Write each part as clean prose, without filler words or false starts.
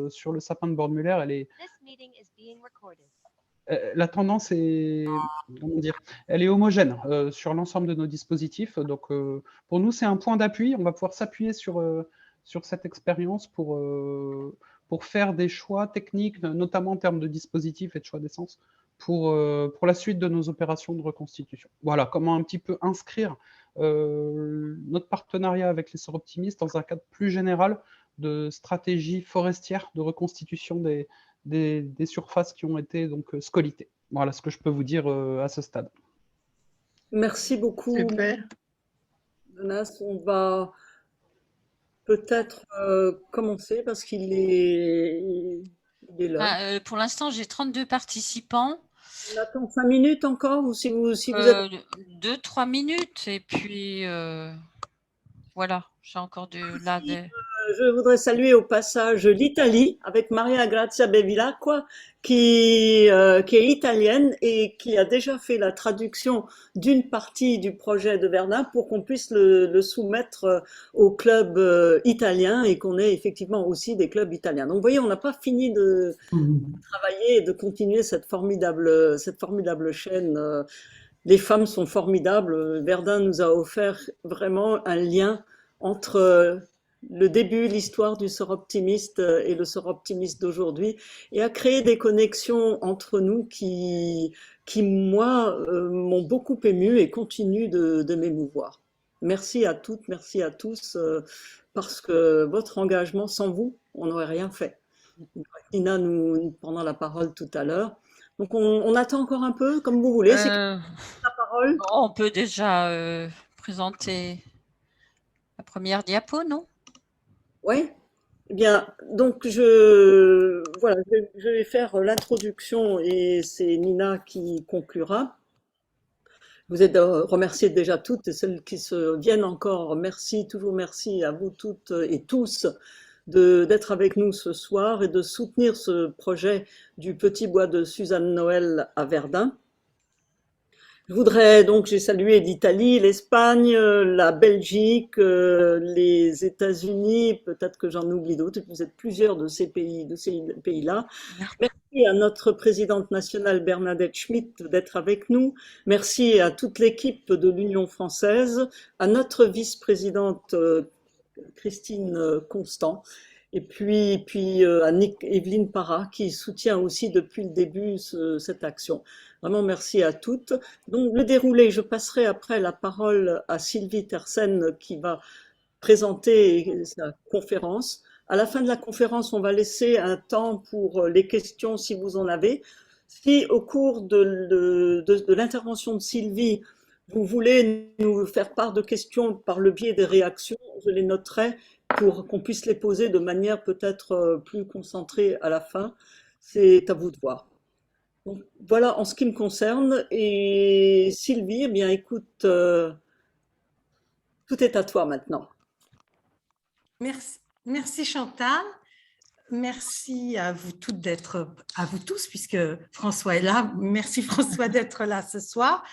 sur le sapin de Born-Muller, la tendance est, comment dire, elle est homogène sur l'ensemble de nos dispositifs. Donc, pour nous, c'est un point d'appui. On va pouvoir s'appuyer sur cette expérience pour faire des choix techniques, notamment en termes de dispositifs et de choix d'essence, pour la suite de nos opérations de reconstitution. Voilà, comment un petit peu inscrire notre partenariat avec les Sœurs Optimistes dans un cadre plus général de stratégie forestière de reconstitution des surfaces qui ont été donc scolitées. Voilà ce que je peux vous dire à ce stade. Merci beaucoup, Super. Jonas. On va peut-être commencer parce il est l'heure. Pour l'instant, j'ai 32 participants. On attend 5 minutes encore ou si vous êtes... 2-3 minutes et puis voilà, j'ai encore Je voudrais saluer au passage l'Italie avec Maria Grazia Bevilacqua qui est italienne et qui a déjà fait la traduction d'une partie du projet de Verdun pour qu'on puisse le soumettre au club italien et qu'on ait effectivement aussi des clubs italiens. Donc vous voyez, on n'a pas fini de travailler et de continuer cette formidable chaîne. Les femmes sont formidables. Verdun nous a offert vraiment un lien entre le début, l'histoire du Sœurs Optimiste et le Sœurs Optimiste d'aujourd'hui, et a créé des connexions entre nous qui moi, m'ont beaucoup ému et continuent de m'émouvoir. Merci à toutes, merci à tous, parce que votre engagement, sans vous, on n'aurait rien fait. Nina nous prendra la parole tout à l'heure. Donc on attend encore un peu, comme vous voulez. C'est la parole. On peut déjà présenter la première diapo, non? Oui. Eh bien, donc je vais faire l'introduction et c'est Nina qui conclura. Vous êtes remerciées déjà toutes et celles qui se viennent encore. Merci, toujours merci à vous toutes et tous d'être avec nous ce soir et de soutenir ce projet du Petit Bois de Suzanne Noël à Verdun. Je voudrais donc, j'ai salué l'Italie, l'Espagne, la Belgique, les États-Unis, peut-être que j'en oublie d'autres, vous êtes plusieurs de ces pays-là. Merci à notre présidente nationale Bernadette Schmitt d'être avec nous. Merci à toute l'équipe de l'Union française, à notre vice-présidente Christine Constant, et puis à Evelyne Parra qui soutient aussi depuis le début cette action. Vraiment merci à toutes. Donc le déroulé, je passerai après la parole à Sylvie Tersen qui va présenter sa conférence. À la fin de la conférence, on va laisser un temps pour les questions si vous en avez. Si au cours de l'intervention de Sylvie, vous voulez nous faire part de questions par le biais des réactions, je les noterai pour qu'on puisse les poser de manière peut-être plus concentrée à la fin. C'est à vous de voir. Donc, voilà en ce qui me concerne. Et Sylvie, eh bien écoute, tout est à toi maintenant. Merci Chantal. Merci à vous toutes à vous tous, puisque François est là. Merci François d'être là ce soir.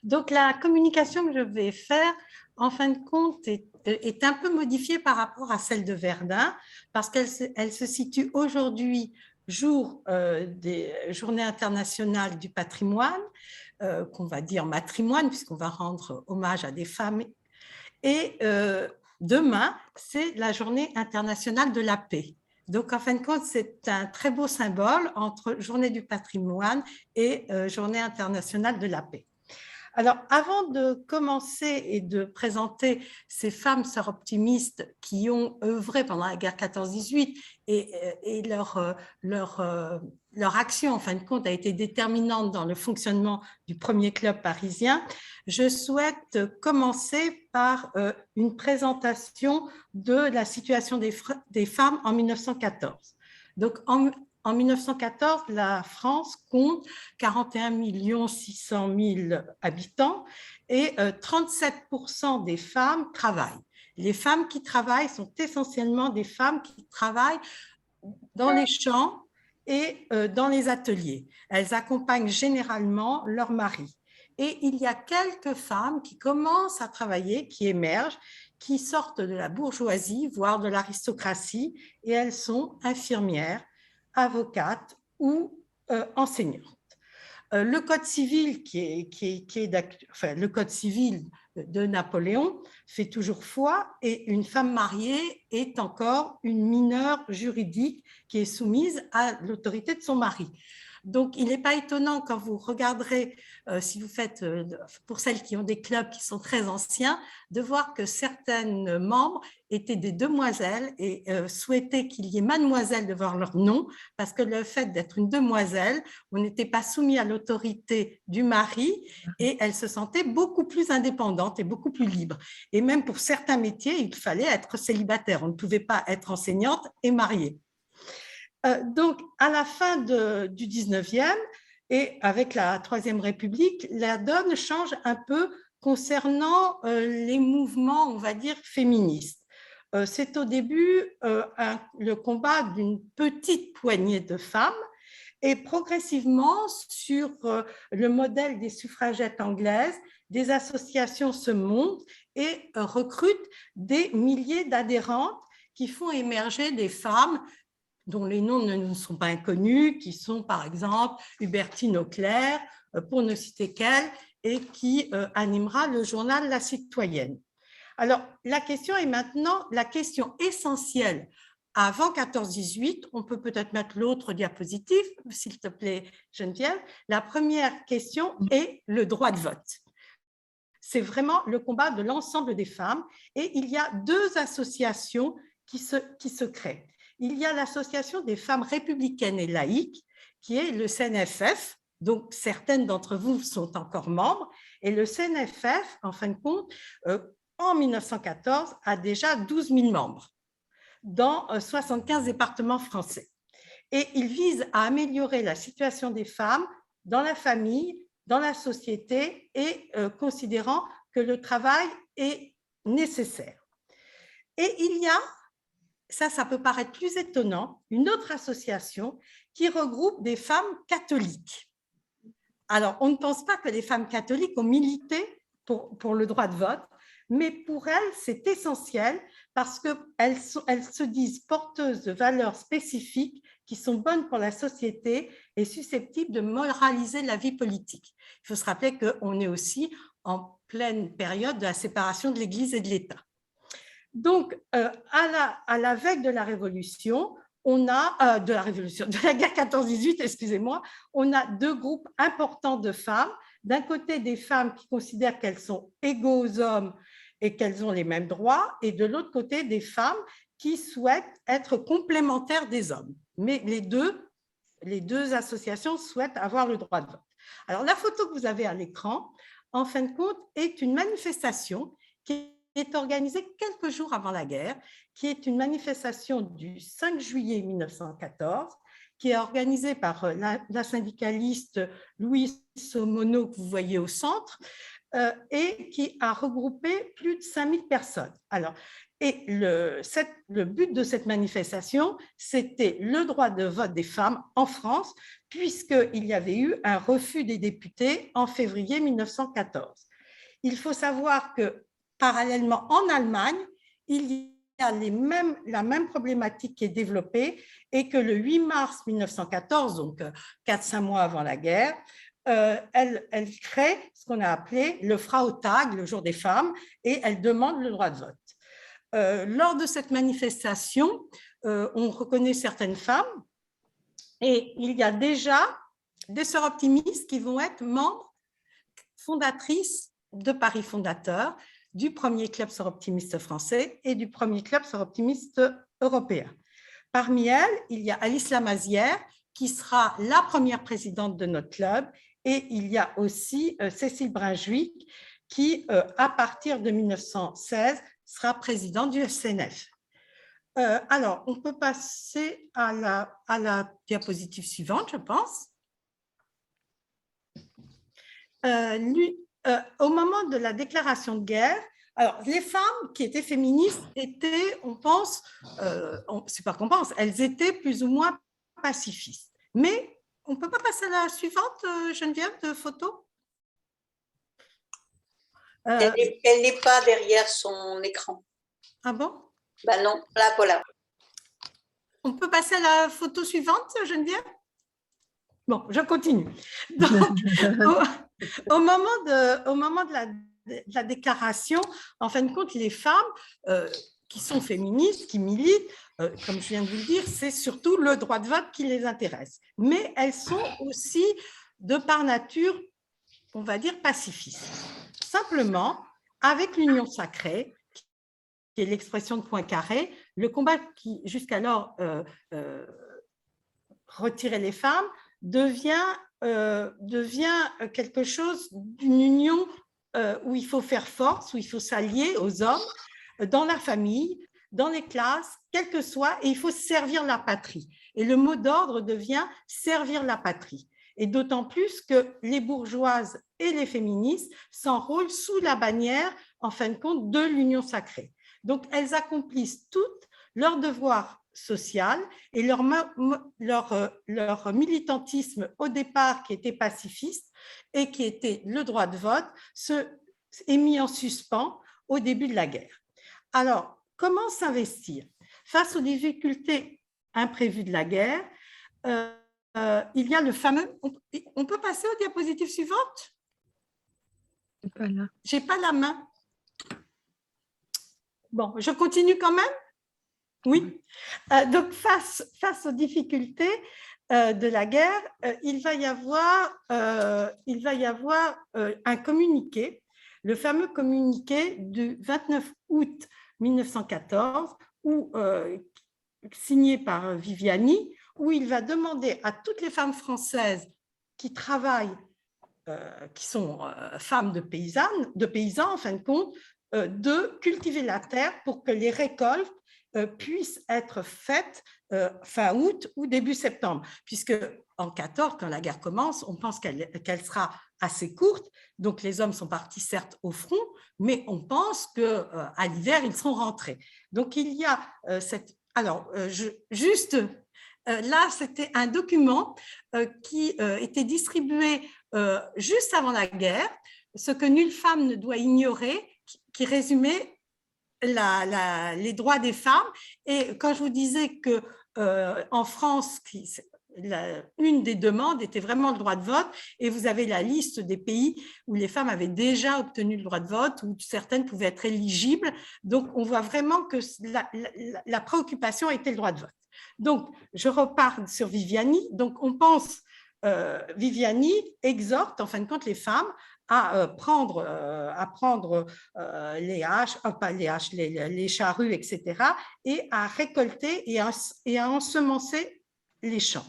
Donc la communication que je vais faire, en fin de compte, est un peu modifiée par rapport à celle de Verdun, parce qu'elle se situe aujourd'hui, jour des Journées internationales du patrimoine, qu'on va dire matrimoine, puisqu'on va rendre hommage à des femmes. Et demain, c'est la Journée internationale de la paix. Donc, en fin de compte, c'est un très beau symbole entre Journée du patrimoine et Journée internationale de la paix. Alors, avant de commencer et de présenter ces femmes sœurs optimistes qui ont œuvré pendant la guerre 14-18 et leur action, en fin de compte, a été déterminante dans le fonctionnement du premier club parisien, je souhaite commencer par une présentation de la situation des femmes en 1914. Donc, en 1914, la France compte 41 600 000 habitants et 37% des femmes travaillent. Les femmes qui travaillent sont essentiellement des femmes qui travaillent dans les champs et dans les ateliers. Elles accompagnent généralement leur mari. Et il y a quelques femmes qui commencent à travailler, qui émergent, qui sortent de la bourgeoisie, voire de l'aristocratie, et elles sont infirmières, avocates ou enseignantes. Le code civil enfin, le code civil de Napoléon fait toujours foi, et une femme mariée est encore une mineure juridique qui est soumise à l'autorité de son mari. Donc, il n'est pas étonnant quand vous regarderez, si vous faites, pour celles qui ont des clubs qui sont très anciens, de voir que certaines membres étaient des demoiselles et souhaitaient qu'il y ait mademoiselle devant leur nom, parce que le fait d'être une demoiselle, on n'était pas soumis à l'autorité du mari et elle se sentait beaucoup plus indépendante et beaucoup plus libre. Et même pour certains métiers, il fallait être célibataire. On ne pouvait pas être enseignante et mariée. Donc, à la fin du 19e et avec la Troisième République, la donne change un peu concernant les mouvements, on va dire, féministes. C'est au début le combat d'une petite poignée de femmes, et progressivement, sur le modèle des suffragettes anglaises, des associations se montent et recrutent des milliers d'adhérentes qui font émerger des femmes dont les noms ne nous sont pas inconnus, qui sont par exemple Hubertine Auclair, pour ne citer qu'elle, et qui animera le journal La Citoyenne. Alors, la question est maintenant la question essentielle. Avant 14-18, on peut peut-être mettre l'autre diapositive, s'il te plaît, Geneviève. La première question est le droit de vote. C'est vraiment le combat de l'ensemble des femmes, et il y a deux associations qui se créent. Il y a l'association des femmes républicaines et laïques, qui est le CNFF, donc certaines d'entre vous sont encore membres, et le CNFF, en fin de compte, en 1914, a déjà 12 000 membres dans 75 départements français. Et il vise à améliorer la situation des femmes dans la famille, dans la société, et considérant que le travail est nécessaire. Et il y a, ça peut paraître plus étonnant, une autre association qui regroupe des femmes catholiques. Alors, on ne pense pas que les femmes catholiques ont milité pour le droit de vote, mais pour elles, c'est essentiel parce qu'elles se disent porteuses de valeurs spécifiques qui sont bonnes pour la société et susceptibles de moraliser la vie politique. Il faut se rappeler qu'on est aussi en pleine période de la séparation de l'Église et de l'État. Donc, à la veille de la Révolution, de la guerre 14-18, excusez-moi, on a deux groupes importants de femmes. D'un côté, des femmes qui considèrent qu'elles sont égaux aux hommes et qu'elles ont les mêmes droits, et de l'autre côté, des femmes qui souhaitent être complémentaires des hommes. Mais les deux associations souhaitent avoir le droit de vote. Alors, la photo que vous avez à l'écran, en fin de compte, est une manifestation qui est organisée quelques jours avant la guerre, qui est une manifestation du 5 juillet 1914, qui est organisée par la syndicaliste Louise Somono, que vous voyez au centre, et qui a regroupé plus de 5000 personnes. Alors, et le but de cette manifestation, c'était le droit de vote des femmes en France, puisqu'il y avait eu un refus des députés en février 1914. Il faut savoir que, parallèlement, en Allemagne, il y a la même problématique qui est développée, et que le 8 mars 1914, donc 4-5 mois avant la guerre, elle crée ce qu'on a appelé le Frauentag, le jour des femmes, et elle demande le droit de vote. Lors de cette manifestation, on reconnaît certaines femmes, et il y a déjà des sœurs optimistes qui vont être membres fondatrices de Paris Fondateur, du premier club sœurs optimistes français et du premier club sœurs optimistes européen. Parmi elles, il y a Alice Lamazière, qui sera la première présidente de notre club, et il y a aussi Cécile Brinjuic, qui, à partir de 1916, sera présidente du SNF. Alors, on peut passer à la diapositive suivante, je pense. Au moment de la déclaration de guerre, alors, les femmes qui étaient féministes étaient, on pense, c'est pas qu'on pense, elles étaient plus ou moins pacifistes. Mais on ne peut pas passer à la suivante, Geneviève, de photo? Elle n'est pas derrière son écran. Ah bon? Ben non, là, voilà. On peut passer à la photo suivante, Geneviève? Bon, je continue. Donc, au moment de la déclaration, en fin de compte, les femmes qui sont féministes, qui militent, comme je viens de vous le dire, c'est surtout le droit de vote qui les intéresse. Mais elles sont aussi, de par nature, on va dire, pacifistes. Simplement, avec l'union sacrée, qui est l'expression de Poincaré, le combat qui jusqu'alors retirait les femmes devient quelque chose d'une union où il faut faire force, où il faut s'allier aux hommes, dans la famille, dans les classes, quel que soit, et il faut servir la patrie. Et le mot d'ordre devient servir la patrie. Et d'autant plus que les bourgeoises et les féministes s'enrôlent sous la bannière, en fin de compte, de l'union sacrée. Donc, elles accomplissent toutes leur devoir social et leur militantisme au départ qui était pacifiste et qui était le droit de vote est mis en suspens au début de la guerre. Alors, comment s'investir? Face aux difficultés imprévues de la guerre, il y a le fameux... On peut passer aux diapositives suivantes? Voilà. Je n'ai pas la main. Bon, je continue quand même? Oui. Donc, face aux difficultés de la guerre, il va y avoir un communiqué, le fameux communiqué du 29 août 1914, signé par Viviani, où il va demander à toutes les femmes françaises qui travaillent, qui sont femmes de paysans en fin de compte, de cultiver la terre pour que les récoltes puissent être faites fin août ou début septembre, puisque en 14, quand la guerre commence, on pense qu'elle sera assez courte, donc les hommes sont partis certes au front, mais on pense qu'à l'hiver, ils seront rentrés. Donc il y a cette... Alors, là, c'était un document qui était distribué juste avant la guerre, ce que nulle femme ne doit ignorer, qui résumait les droits des femmes. Et quand je vous disais que en France, une des demandes était vraiment le droit de vote, et vous avez la liste des pays où les femmes avaient déjà obtenu le droit de vote, où certaines pouvaient être éligibles. Donc, on voit vraiment que la préoccupation était le droit de vote. Donc, je repars sur Viviani. Donc, on pense, Viviani exhorte en fin de compte les femmes à prendre les haches, pas les haches, les charrues, etc., et à récolter et à ensemencer les champs.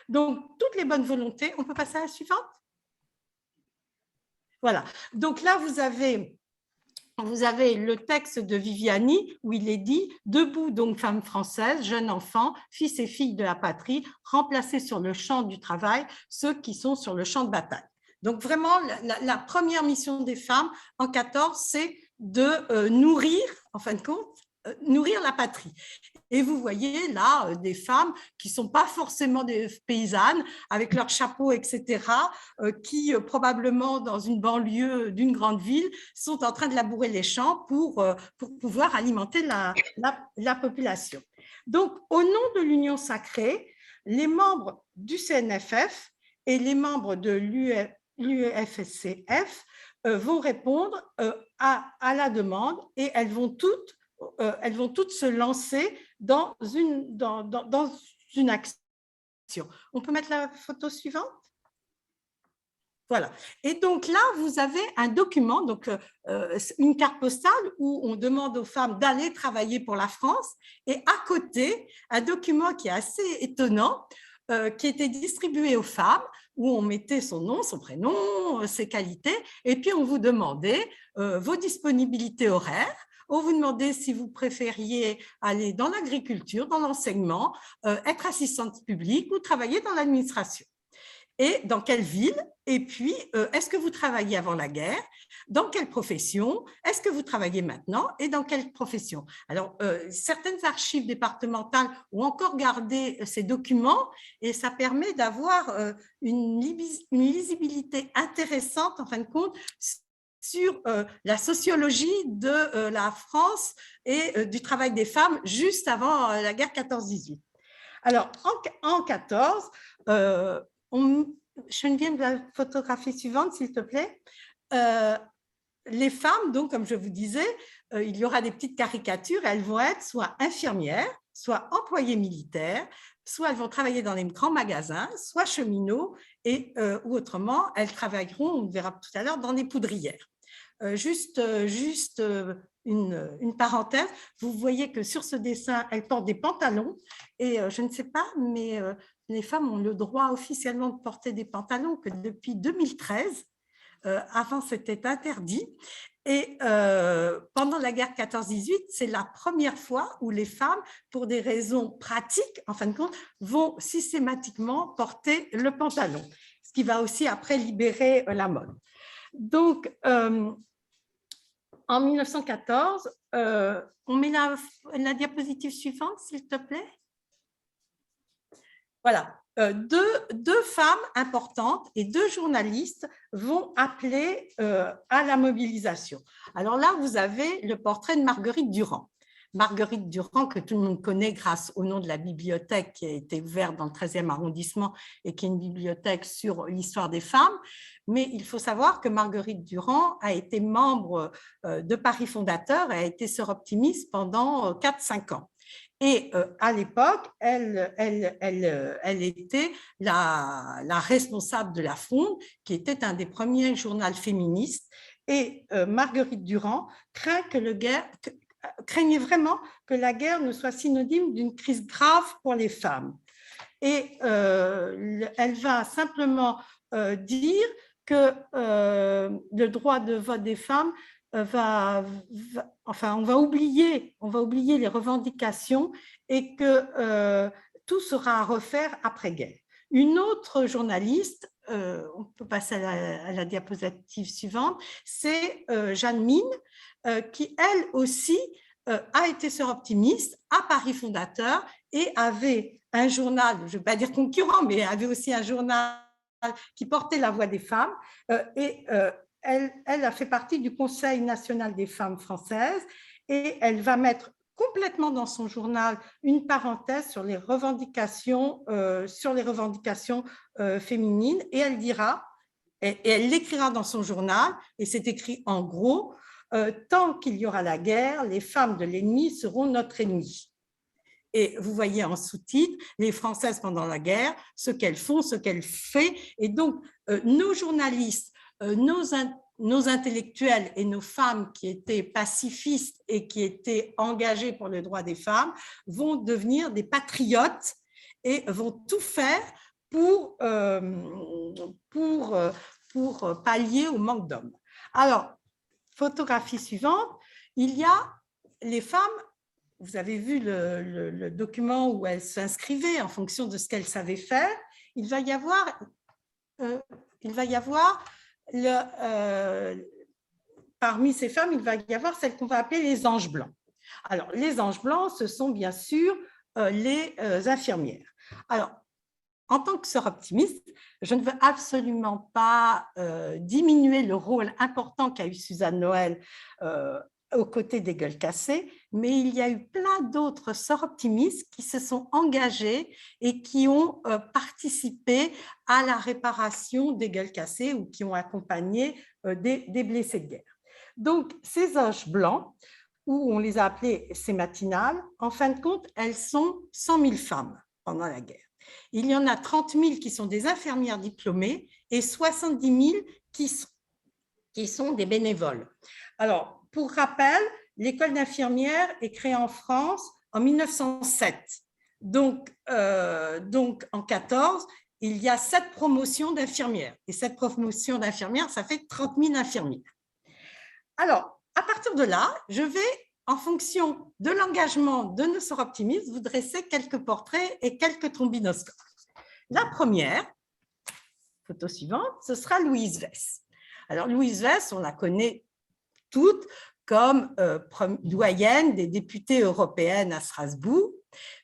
Donc, toutes les bonnes volontés. On peut passer à la suivante? Voilà. Donc là, vous avez le texte de Viviani où il est dit « Debout donc femmes françaises, jeunes enfants, fils et filles de la patrie, remplacés sur le champ du travail, ceux qui sont sur le champ de bataille. » Donc vraiment, la première mission des femmes en 14, c'est de nourrir, en fin de compte, nourrir la patrie. Et vous voyez là des femmes qui ne sont pas forcément des paysannes, avec leur chapeau, etc., qui probablement dans une banlieue d'une grande ville sont en train de labourer les champs pour pouvoir alimenter la population. Donc, au nom de l'Union sacrée, les membres du CNFF et les membres de l'UFCF vont répondre à la demande, et elles vont toutes se lancer dans une action. On peut mettre la photo suivante? Voilà. Et donc là, vous avez un document, donc une carte postale où on demande aux femmes d'aller travailler pour la France, et à côté, un document qui est assez étonnant, qui était distribué aux femmes, où on mettait son nom, son prénom, ses qualités, et puis on vous demandait vos disponibilités horaires. On vous demandait si vous préfériez aller dans l'agriculture, dans l'enseignement, être assistante publique ou travailler dans l'administration. Et dans quelle ville? Et puis, est-ce que vous travaillez avant la guerre? Dans quelle profession? Est-ce que vous travaillez maintenant? Et dans quelle profession? Alors, certaines archives départementales ont encore gardé ces documents, et ça permet d'avoir une lisibilité intéressante, en fin de compte, sur la sociologie de la France et du travail des femmes juste avant la guerre 14-18. Alors, en 14, Geneviève, la photographie suivante, s'il te plaît. Les femmes, donc, comme je vous disais, il y aura des petites caricatures, elles vont être soit infirmières, soit employées militaires, soit elles vont travailler dans les grands magasins, soit cheminots, ou autrement, elles travailleront, on verra tout à l'heure, dans les poudrières. Juste une parenthèse, vous voyez que sur ce dessin, elles portent des pantalons, et je ne sais pas, mais les femmes ont le droit officiellement de porter des pantalons que depuis 2013. Avant, c'était interdit. Et pendant la guerre 14-18, c'est la première fois où les femmes, pour des raisons pratiques, en fin de compte, vont systématiquement porter le pantalon, ce qui va aussi après libérer la mode. Donc, en 1914, on met la diapositive suivante, s'il te plaît. Voilà. Deux femmes importantes et 2 journalistes vont appeler à la mobilisation. Alors là, vous avez le portrait de Marguerite Durand. Marguerite Durand, que tout le monde connaît grâce au nom de la bibliothèque qui a été ouverte dans le 13e arrondissement et qui est une bibliothèque sur l'histoire des femmes. Mais il faut savoir que Marguerite Durand a été membre de Paris Fondateur et a été sœur optimiste pendant 4-5 ans. Et à l'époque, elle était la responsable de La Fronde, qui était un des premiers journaux féministes. Et Marguerite Durand craignait vraiment que la guerre ne soit synonyme d'une crise grave pour les femmes. Et elle va simplement dire que le droit de vote des femmes on va oublier les revendications et que tout sera à refaire après-guerre. Une autre journaliste, on peut passer à la diapositive suivante, c'est Jeanne Mine, qui elle aussi a été sœur optimiste à Paris Fondateur et avait un journal, je ne vais pas dire concurrent, mais avait aussi un journal qui portait la voix des femmes elle a fait partie du Conseil national des femmes françaises et elle va mettre complètement dans son journal une parenthèse sur les revendications, féminines et elle dira, et elle l'écrira dans son journal, et c'est écrit en gros, tant qu'il y aura la guerre, les femmes de l'ennemi seront notre ennemi. Et vous voyez en sous-titre, les Françaises pendant la guerre, ce qu'elles font, ce qu'elles font. Et donc, nos journalistes, nos intellectuels et nos femmes qui étaient pacifistes et qui étaient engagées pour le droit des femmes vont devenir des patriotes et vont tout faire pour pallier au manque d'hommes. Alors, photographie suivante, il y a les femmes, vous avez vu le document où elles s'inscrivaient en fonction de ce qu'elles savaient faire, il va y avoir parmi ces femmes, il va y avoir celles qu'on va appeler les anges blancs. Alors, les anges blancs, ce sont bien sûr les infirmières. Alors, en tant que sœur optimiste, je ne veux absolument pas diminuer le rôle important qu'a eu Suzanne Noël aux côtés des Gueules cassées, mais il y a eu plein d'autres sœurs optimistes qui se sont engagées et qui ont participé à la réparation des Gueules cassées ou qui ont accompagné des blessés de guerre. Donc, ces anges blancs, où on les a appelées ces matinales, en fin de compte, elles sont 100 000 femmes pendant la guerre. Il y en a 30 000 qui sont des infirmières diplômées et 70 000 qui sont des bénévoles. Alors, pour rappel, l'école d'infirmières est créée en France en 1907. Donc en 14, il y a 7 promotions d'infirmières. Et cette promotion d'infirmières, ça fait 30 000 infirmières. Alors, à partir de là, je vais, en fonction de l'engagement de nos sœurs optimistes, vous dresser quelques portraits et quelques trombinoscopes. La première, photo suivante, ce sera Louise Wess. Alors, Louise Wess, on la connaît toutes comme doyenne des députées européennes à Strasbourg,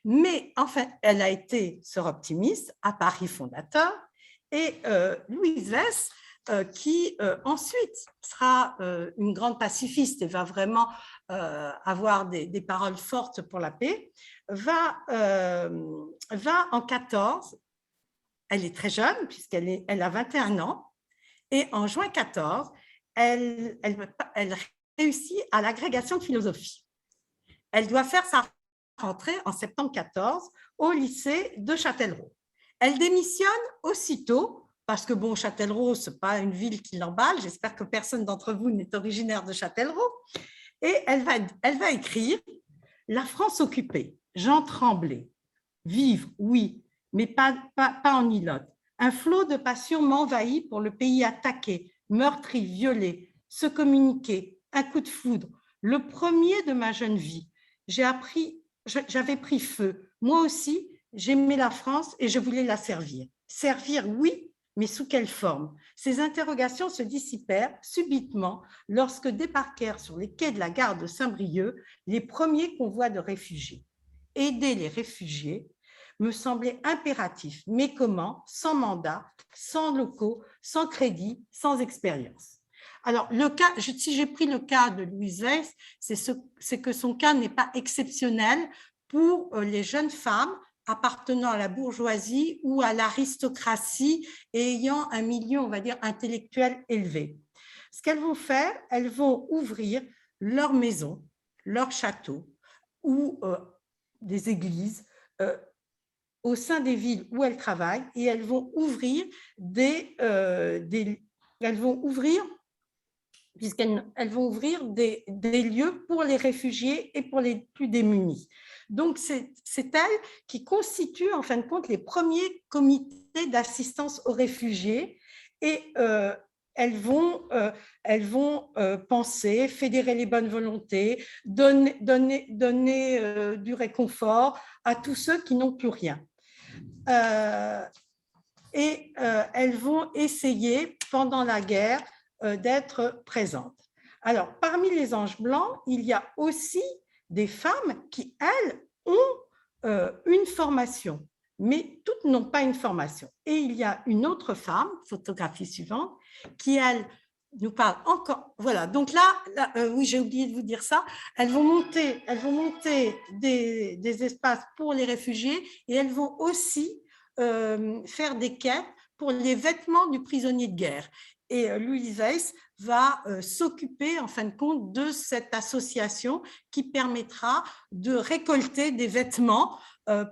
mais enfin, elle a été sœur optimiste à Paris Fondateur et Louise Wess qui ensuite sera une grande pacifiste et va vraiment avoir des paroles fortes pour la paix, va en 14, elle est très jeune puisqu'elle a 21 ans, et en juin 14, elle réussit à l'agrégation de philosophie. Elle doit faire sa rentrée en septembre 14 au lycée de Châtellerault. Elle démissionne aussitôt parce que, bon, Châtellerault, ce n'est pas une ville qui l'emballe. J'espère que personne d'entre vous n'est originaire de Châtellerault. Et elle va écrire « La France occupée, Jean Tremblay. Vivre, oui, mais pas en ilote. Un flot de passion m'envahit pour le pays attaqué, meurtri, violé, se communiquer, un coup de foudre, le premier de ma jeune vie. J'avais pris feu. Moi aussi, j'aimais la France et je voulais la servir. Servir, oui, mais sous quelle forme? Ces interrogations se dissipèrent subitement lorsque débarquèrent sur les quais de la gare de Saint-Brieuc les premiers convois de réfugiés. Aider les réfugiés me semblait impératif, mais comment? Sans mandat, sans locaux, sans crédit, sans expérience. Alors, si j'ai pris le cas de Louise Weiss, c'est que son cas n'est pas exceptionnel pour les jeunes femmes appartenant à la bourgeoisie ou à l'aristocratie et ayant un milieu, on va dire, intellectuel élevé. Ce qu'elles vont faire, elles vont ouvrir leur maison, leur château ou des églises au sein des villes où elles travaillent, et elles vont ouvrir puisqu'elles vont ouvrir des lieux pour les réfugiés et pour les plus démunis. Donc, c'est elles qui constituent, en fin de compte, les premiers comités d'assistance aux réfugiés, et elles vont penser, fédérer les bonnes volontés, donner du réconfort à tous ceux qui n'ont plus rien. Elles vont essayer, pendant la guerre, d'être présentes. Alors, parmi les anges blancs, il y a aussi des femmes qui, elles, ont une formation, mais toutes n'ont pas une formation. Et il y a une autre femme, photographie suivante, qui, elle, nous parle encore. Voilà, donc là oui, j'ai oublié de vous dire ça. Elles vont monter des espaces pour les réfugiés, et elles vont aussi faire des quêtes pour les vêtements du prisonnier de guerre. Et Louise Weiss va s'occuper, en fin de compte, de cette association qui permettra de récolter des vêtements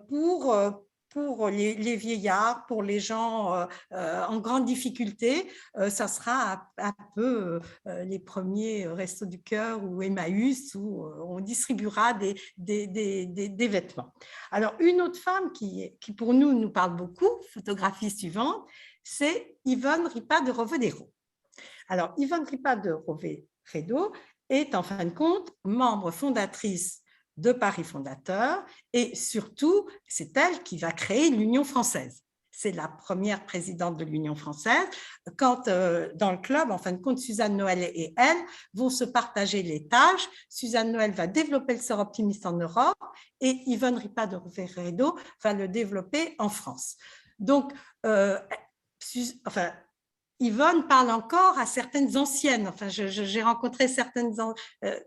pour les vieillards, pour les gens en grande difficulté. Ça sera un peu les premiers Restos du Cœur ou Emmaüs, où on distribuera des vêtements. Alors, une autre femme qui pour nous parle beaucoup, photographie suivante, c'est Yvonne Ripa de Rovedero. Alors, Yvonne Ripa de Rovedero est, en fin de compte, membre fondatrice de Paris Fondateur, et surtout, c'est elle qui va créer l'Union française. C'est la première présidente de l'Union française. Quand, dans le club, en fin de compte, Suzanne Noël et elle vont se partager les tâches. Suzanne Noël va développer le sort optimiste en Europe, et Yvonne Ripa de Rovedero va le développer en France. Donc, Yvonne parle encore à certaines anciennes. Enfin, j'ai rencontré certaines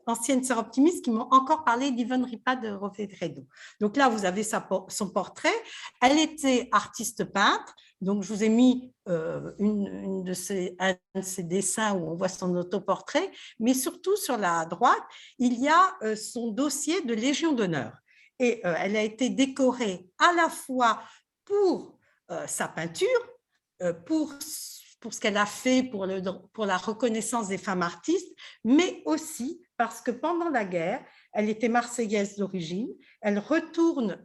anciennes sœurs optimistes qui m'ont encore parlé d'Yvonne Ripa de Rovedero. Donc là, vous avez son portrait. Elle était artiste peintre. Donc, je vous ai mis un de ses dessins où on voit son autoportrait. Mais surtout, sur la droite, il y a son dossier de Légion d'honneur. Et elle a été décorée à la fois pour sa peinture, pour ce qu'elle a fait pour la reconnaissance des femmes artistes, mais aussi parce que pendant la guerre, elle était marseillaise d'origine, elle retourne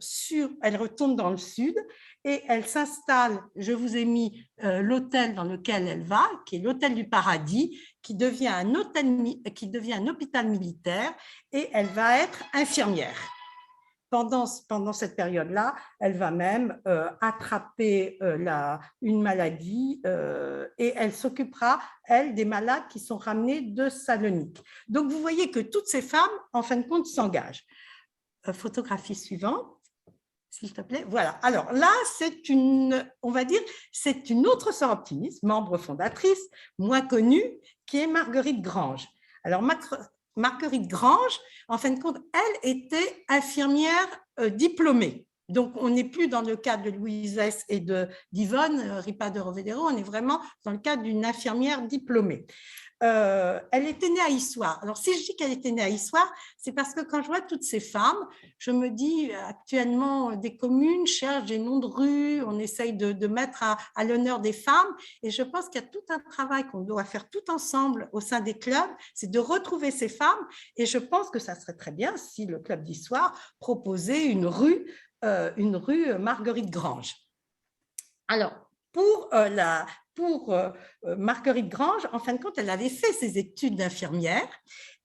dans le sud et elle s'installe, je vous ai mis l'hôtel dans lequel elle va, qui est l'hôtel du Paradis, qui devient un hôpital militaire, et elle va être infirmière. Pendant cette période-là, elle va même attraper une maladie et elle s'occupera, elle, des malades qui sont ramenés de Salonique. Donc, vous voyez que toutes ces femmes, en fin de compte, s'engagent. Photographie suivante, s'il te plaît. Voilà. Alors là, c'est une, on va dire, c'est une autre sœur optimiste, membre fondatrice, moins connue, qui est Marguerite Grange. Alors, Marguerite Grange, en fin de compte, elle était infirmière diplômée. Donc, on n'est plus dans le cadre de Louise Hess et d'Yvonne Ripa de Rovedero, on est vraiment dans le cadre d'une infirmière diplômée. Elle était née à Issoire. Alors, si je dis qu'elle était née à Issoire, c'est parce que quand je vois toutes ces femmes, je me dis actuellement, des communes cherchent des noms de rues, on essaye de mettre à l'honneur des femmes, et je pense qu'il y a tout un travail qu'on doit faire tout ensemble au sein des clubs, c'est de retrouver ces femmes, et je pense que ça serait très bien si le club d'Issoire proposait une rue Marguerite Grange. Alors, pour Marguerite Grange, en fin de compte, elle avait fait ses études d'infirmière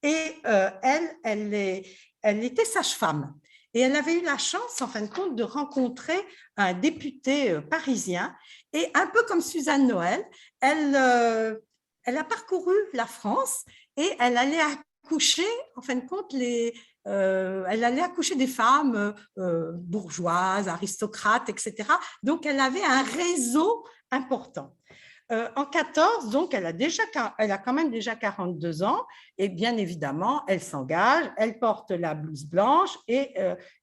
et elle était sage-femme. Et elle avait eu la chance, en fin de compte, de rencontrer un député parisien. Et un peu comme Suzanne Noël, elle a parcouru la France et elle allait accoucher, en fin de compte, elle allait accoucher des femmes bourgeoises, aristocrates, etc. Donc, elle avait un réseau important. En 14, donc, elle a quand même déjà 42 ans et bien évidemment, elle s'engage, elle porte la blouse blanche et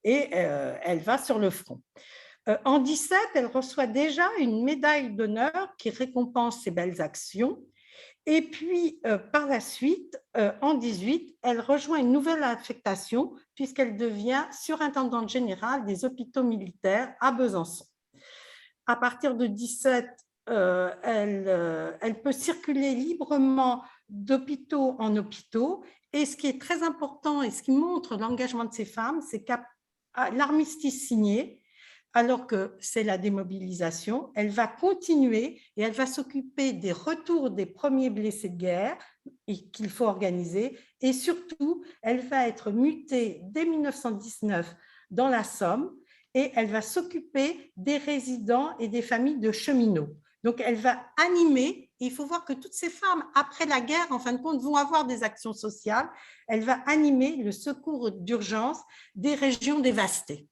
elle va sur le front. En 17, elle reçoit déjà une médaille d'honneur qui récompense ses belles actions. Et puis, par la suite, en 18, elle rejoint une nouvelle affectation puisqu'elle devient surintendante générale des hôpitaux militaires à Besançon. À partir de 17, elle peut circuler librement d'hôpitaux en hôpitaux. Et ce qui est très important et ce qui montre l'engagement de ces femmes, c'est qu'à l'armistice signé, alors que c'est la démobilisation, elle va continuer et elle va s'occuper des retours des premiers blessés de guerre qu'il faut organiser. Et surtout, elle va être mutée dès 1919 dans la Somme et elle va s'occuper des résidents et des familles de cheminots. Donc, elle va animer, et il faut voir que toutes ces femmes, après la guerre, en fin de compte, vont avoir des actions sociales. Elle va animer le secours d'urgence des régions dévastées.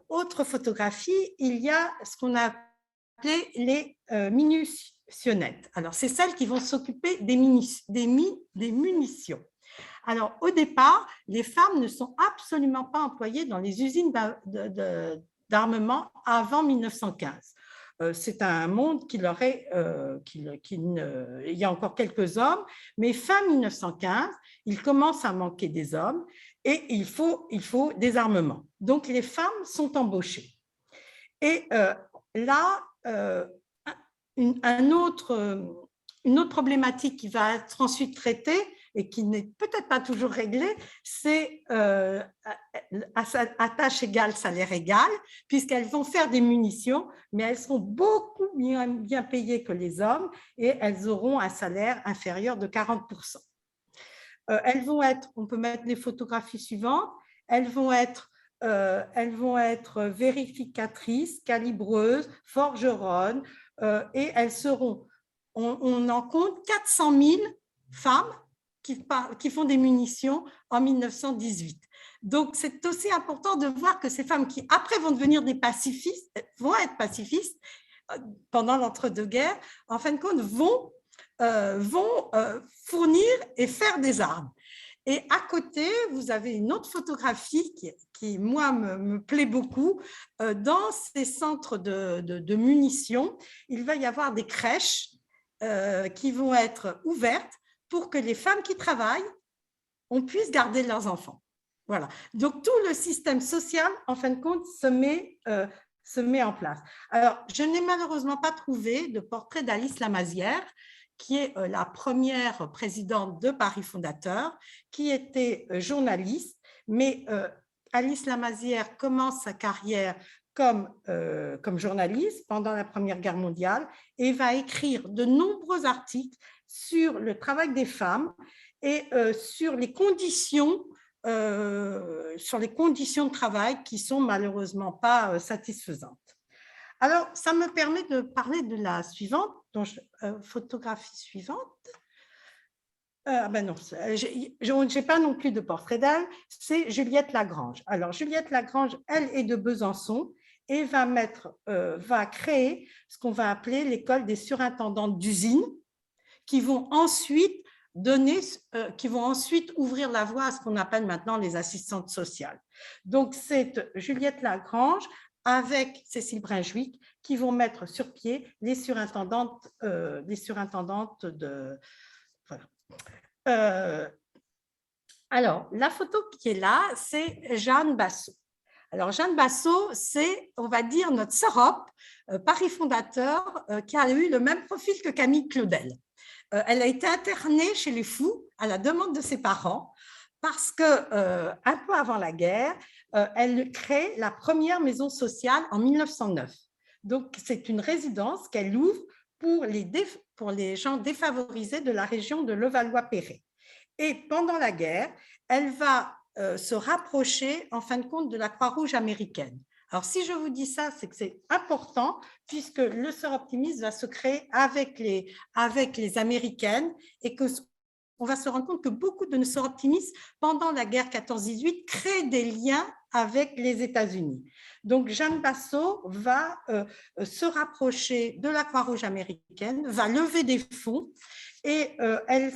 Autre photographie, il y a ce qu'on a appelé les munitionnettes. Alors, c'est celles qui vont s'occuper des munitions. Alors, au départ, les femmes ne sont absolument pas employées dans les usines d'armement avant 1915. C'est un monde qui leur est, il y a encore quelques hommes, mais fin 1915, il commence à manquer des hommes et il faut des armements. Donc, les femmes sont embauchées. Et là, une autre problématique qui va être ensuite traitée et qui n'est peut-être pas toujours réglée, c'est à tâche égale, salaire égal, puisqu'elles vont faire des munitions, mais elles seront beaucoup bien payées que les hommes et elles auront un salaire inférieur de 40%. Elles vont être, on peut mettre les photographies suivantes, elles vont être vérificatrices, calibreuses, forgeronnes, et elles seront, on en compte 400 000 femmes qui font des munitions en 1918. Donc, c'est aussi important de voir que ces femmes qui, après, vont devenir des pacifistes, vont être pacifistes pendant l'entre-deux-guerres, en fin de compte, vont fournir et faire des armes. Et à côté, vous avez une autre photographie qui moi, me plaît beaucoup. Dans ces centres de munitions, il va y avoir des crèches qui vont être ouvertes pour que les femmes qui travaillent, on puisse garder leurs enfants. Voilà. Donc, tout le système social, en fin de compte, se met en place. Alors, je n'ai malheureusement pas trouvé de portrait d'Alice Lamazière, qui est la première présidente de Paris Fondateur, qui était journaliste, mais Alice Lamazière commence sa carrière comme journaliste pendant la Première Guerre mondiale et va écrire de nombreux articles sur le travail des femmes et sur les conditions de travail qui sont malheureusement pas satisfaisantes. Alors, ça me permet de parler de la suivante, photographie suivante. Ben non, j'ai pas non plus de portrait d'elle, c'est Juliette Lagrange. Alors, Juliette Lagrange, elle est de Besançon et va créer ce qu'on va appeler l'école des surintendantes d'usine, qui vont ensuite ouvrir la voie à ce qu'on appelle maintenant les assistantes sociales. Donc, c'est Juliette Lagrange avec Cécile Brunjuic qui vont mettre sur pied les surintendantes de... Voilà. Alors, la photo qui est là, c'est Jeanne Bassot. Alors, Jeanne Bassot, c'est, on va dire, notre sœur Paris fondateur, qui a eu le même profil que Camille Claudel. Elle a été internée chez les fous à la demande de ses parents parce que, un peu avant la guerre, elle crée la première maison sociale en 1909. Donc, c'est une résidence qu'elle ouvre pour les gens défavorisés de la région de Levallois-Perret. Et pendant la guerre, elle va se rapprocher, en fin de compte, de la Croix-Rouge américaine. Alors, si je vous dis ça, c'est que c'est important, puisque le Sœurs optimistes va se créer avec les Américaines et qu'on va se rendre compte que beaucoup de nos Sœurs optimistes, pendant la guerre 14-18, créent des liens avec les États-Unis. Donc, Jeanne Bassot va se rapprocher de la Croix-Rouge américaine, va lever des fonds et elle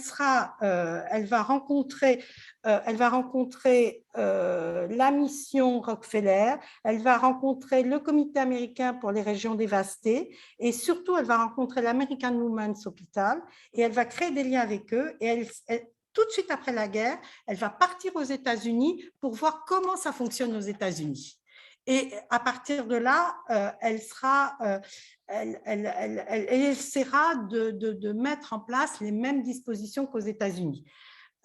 va rencontrer la mission Rockefeller, elle va rencontrer le comité américain pour les régions dévastées et surtout, elle va rencontrer l'American Women's Hospital et elle va créer des liens avec eux et tout de suite après la guerre, elle va partir aux États-Unis pour voir comment ça fonctionne aux États-Unis. Et à partir de là, elle essaiera de mettre en place les mêmes dispositions qu'aux États-Unis.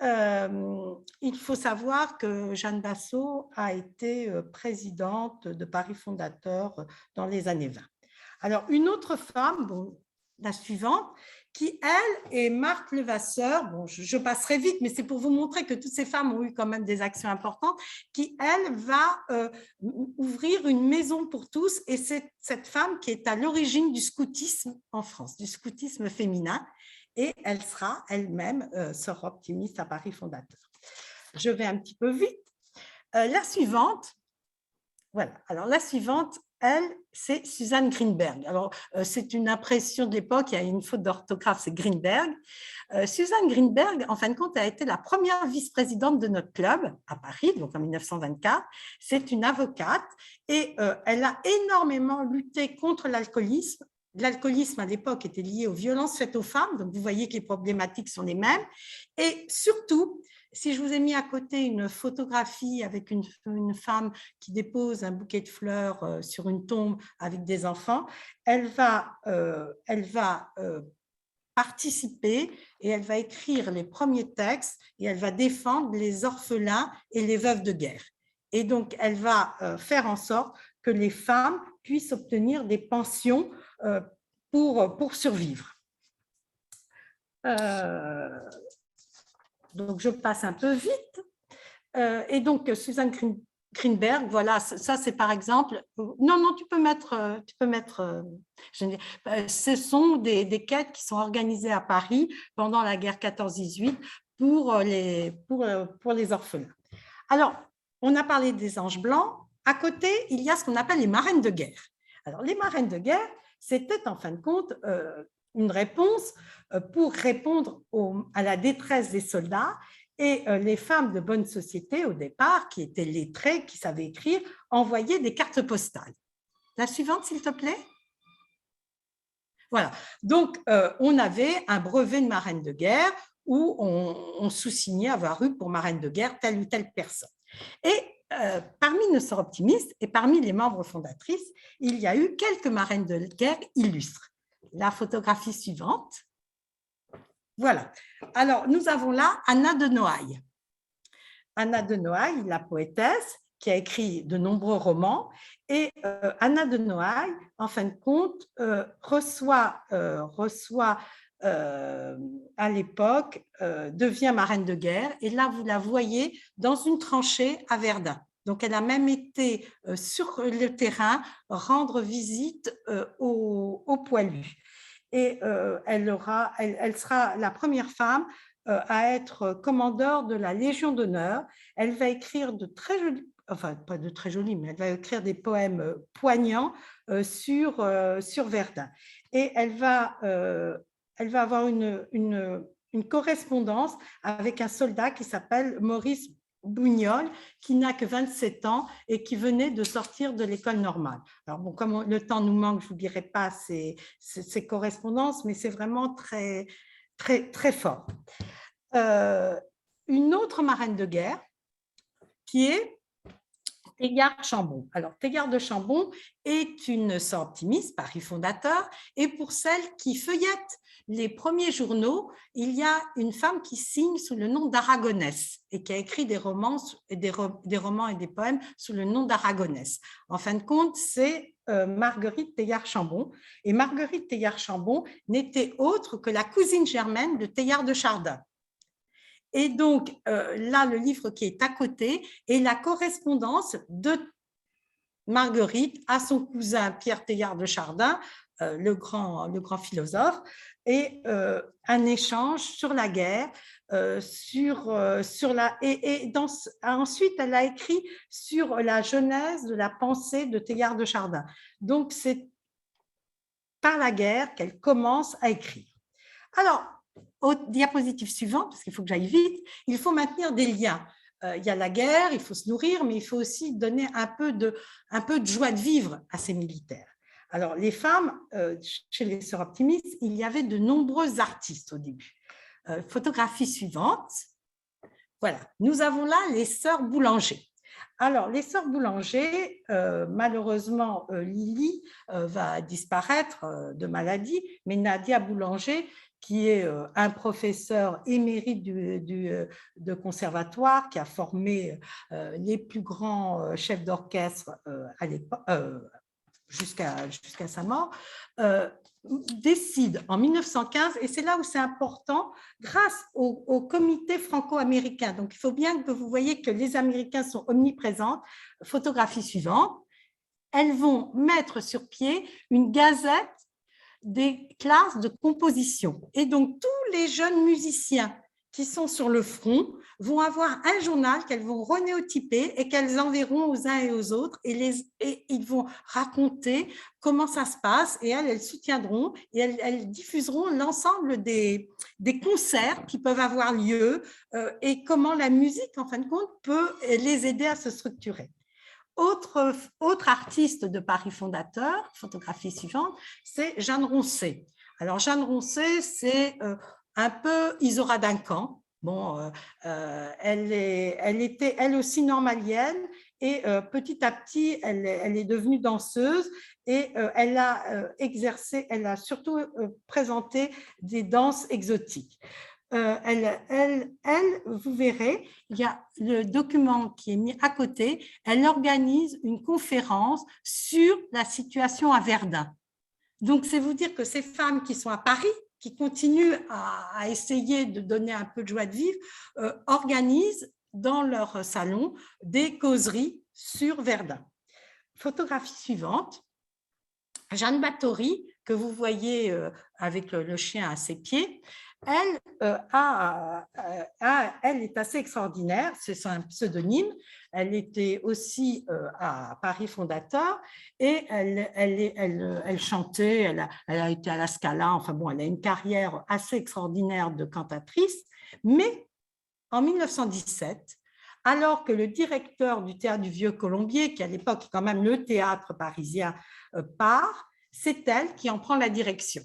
Il faut savoir que Jeanne Bassot a été présidente de Paris fondateur dans les années 20. Alors, une autre femme, bon, la suivante, qui, elle, est Marthe Levasseur. Bon, je passerai vite, mais c'est pour vous montrer que toutes ces femmes ont eu quand même des actions importantes, qui, elle, va ouvrir une maison pour tous, et c'est cette femme qui est à l'origine du scoutisme en France, du scoutisme féminin, et elle sera elle-même sœur optimiste à Paris fondateur. Je vais un petit peu vite. La suivante, voilà. Alors la suivante, elle, c'est Suzanne Greenberg. Alors, c'est une impression de l'époque, il y a une faute d'orthographe, c'est Greenberg. Suzanne Greenberg, en fin de compte, a été la première vice-présidente de notre club à Paris, donc en 1924. C'est une avocate et elle a énormément lutté contre l'alcoolisme. L'alcoolisme, à l'époque, était lié aux violences faites aux femmes, donc vous voyez que les problématiques sont les mêmes. Et surtout, si je vous ai mis à côté une photographie avec une femme qui dépose un bouquet de fleurs sur une tombe avec des enfants, elle va participer et elle va écrire les premiers textes et elle va défendre les orphelins et les veuves de guerre. Et donc, elle va faire en sorte que les femmes puissent obtenir des pensions pour survivre. Donc, je passe un peu vite. Et donc, Suzanne Greenberg, voilà, ça c'est par exemple… Non, tu peux mettre… ce sont des quêtes qui sont organisées à Paris pendant la guerre 14-18 pour les orphelins. Alors, on a parlé des anges blancs. À côté, il y a ce qu'on appelle les marraines de guerre. Alors, les marraines de guerre, c'était en fin de compte une réponse pour répondre à la détresse des soldats. Et les femmes de bonne société, au départ, qui étaient lettrées, qui savaient écrire, envoyaient des cartes postales. La suivante, s'il te plaît. Voilà. Donc, on avait un brevet de marraine de guerre où on sous-signait avoir eu pour marraine de guerre telle ou telle personne. Et parmi nos sœurs optimistes et parmi les membres fondatrices, il y a eu quelques marraines de guerre illustres. La photographie suivante. Voilà. Alors, nous avons là Anna de Noailles. Anna de Noailles, la poétesse, qui a écrit de nombreux romans. Et Anna de Noailles, en fin de compte, reçoit à l'époque, devient marraine de guerre. Et là, vous la voyez dans une tranchée à Verdun. Donc, elle a même été sur le terrain rendre visite aux poilus. Et elle sera la première femme à être commandeur de la Légion d'honneur. Elle va écrire de très jolis, enfin pas de très jolis, mais elle va écrire des poèmes poignants sur Verdun. Et elle va avoir une correspondance avec un soldat qui s'appelle Maurice Bougnol, qui n'a que 27 ans et qui venait de sortir de l'école normale. Alors bon, comme le temps nous manque, je ne vous dirai pas ces correspondances, mais c'est vraiment très, très, très fort. Une autre marraine de guerre qui est Thégarde Chambon. Alors, Thégarde de Chambon est une sœur optimiste, Paris fondateur, et pour celles qui feuillettent les premiers journaux, il y a une femme qui signe sous le nom d'Aragonès et qui a écrit des romans et des poèmes sous le nom d'Aragonès. En fin de compte, c'est Marguerite Thégarde Chambon. Et Marguerite Thégarde Chambon n'était autre que la cousine germaine de Thégarde de Chardin. Et donc, là, le livre qui est à côté est la correspondance de Marguerite à son cousin Pierre Thégarde de Chardin, le grand philosophe, et un échange sur la guerre, ensuite, elle a écrit sur la genèse de la pensée de Thégarde de Chardin. Donc, c'est par la guerre qu'elle commence à écrire. Alors, aux diapositives suivantes, parce qu'il faut que j'aille vite, il faut maintenir des liens. Il y a la guerre, il faut se nourrir, mais il faut aussi donner un peu de joie de vivre à ces militaires. Alors, les femmes, chez les Sœurs Optimistes, il y avait de nombreux artistes au début. Photographie suivante. Voilà, nous avons là les Sœurs Boulanger. Alors, les Sœurs Boulanger, malheureusement, Lily va disparaître de maladie, mais Nadia Boulanger, qui est un professeur émérite de conservatoire, qui a formé les plus grands chefs d'orchestre à l'époque, jusqu'à sa mort, décide en 1915, et c'est là où c'est important, grâce au comité franco-américain. Donc, il faut bien que vous voyez que les Américains sont omniprésents. Photographie suivante. Elles vont mettre sur pied une gazette des classes de composition. Et donc, tous les jeunes musiciens qui sont sur le front vont avoir un journal qu'elles vont renéotyper et qu'elles enverront aux uns et aux autres, et ils vont raconter comment ça se passe, et elles soutiendront et elles diffuseront l'ensemble des concerts qui peuvent avoir lieu et comment la musique, en fin de compte, peut les aider à se structurer. Autre artiste de Paris fondateur, photographie suivante, c'est Jeanne Roncé. Alors, Jeanne Roncé, c'est un peu Isola Duncan. Bon, elle était elle aussi normalienne, et petit à petit, elle est devenue danseuse, et elle a exercé, elle a surtout présenté des danses exotiques. Vous verrez, il y a le document qui est mis à côté, elle organise une conférence sur la situation à Verdun. Donc, c'est vous dire que ces femmes qui sont à Paris, qui continuent à essayer de donner un peu de joie de vivre, organisent dans leur salon des causeries sur Verdun. Photographie suivante. Jeanne Bathory, que vous voyez avec le chien à ses pieds, elle est assez extraordinaire, c'est un pseudonyme. Elle était aussi à Paris fondateur, et elle chantait, elle a été à la Scala, enfin bon, elle a une carrière assez extraordinaire de cantatrice. Mais en 1917, alors que le directeur du théâtre du Vieux-Colombier, qui à l'époque est quand même le théâtre parisien, part, c'est elle qui en prend la direction.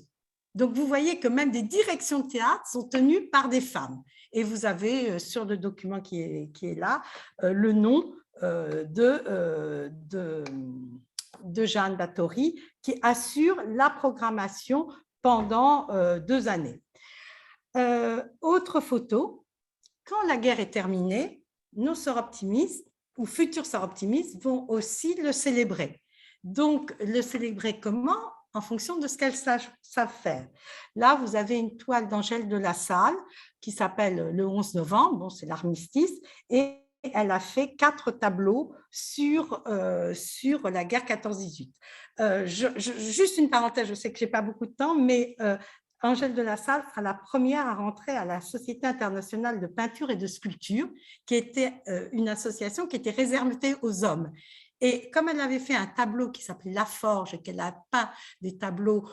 Donc, vous voyez que même des directions de théâtre sont tenues par des femmes. Et vous avez sur le document qui est là le nom de Jeanne Bathory, qui assure la programmation pendant 2 années. Autre photo, quand la guerre est terminée, nos sœurs optimistes ou futures sœurs optimistes vont aussi le célébrer. Donc, le célébrer comment ? En fonction de ce qu'elles savent faire. Là, vous avez une toile d'Angèle de La Salle qui s'appelle le 11 novembre, bon, c'est l'armistice, et elle a fait 4 tableaux sur la guerre 14-18. Juste une parenthèse, je sais que je n'ai pas beaucoup de temps, mais Angèle de La Salle sera la première à rentrer à la Société internationale de peinture et de sculpture, qui était une association qui était réservée aux hommes. Et comme elle avait fait un tableau qui s'appelait La Forge et qu'elle a peint des tableaux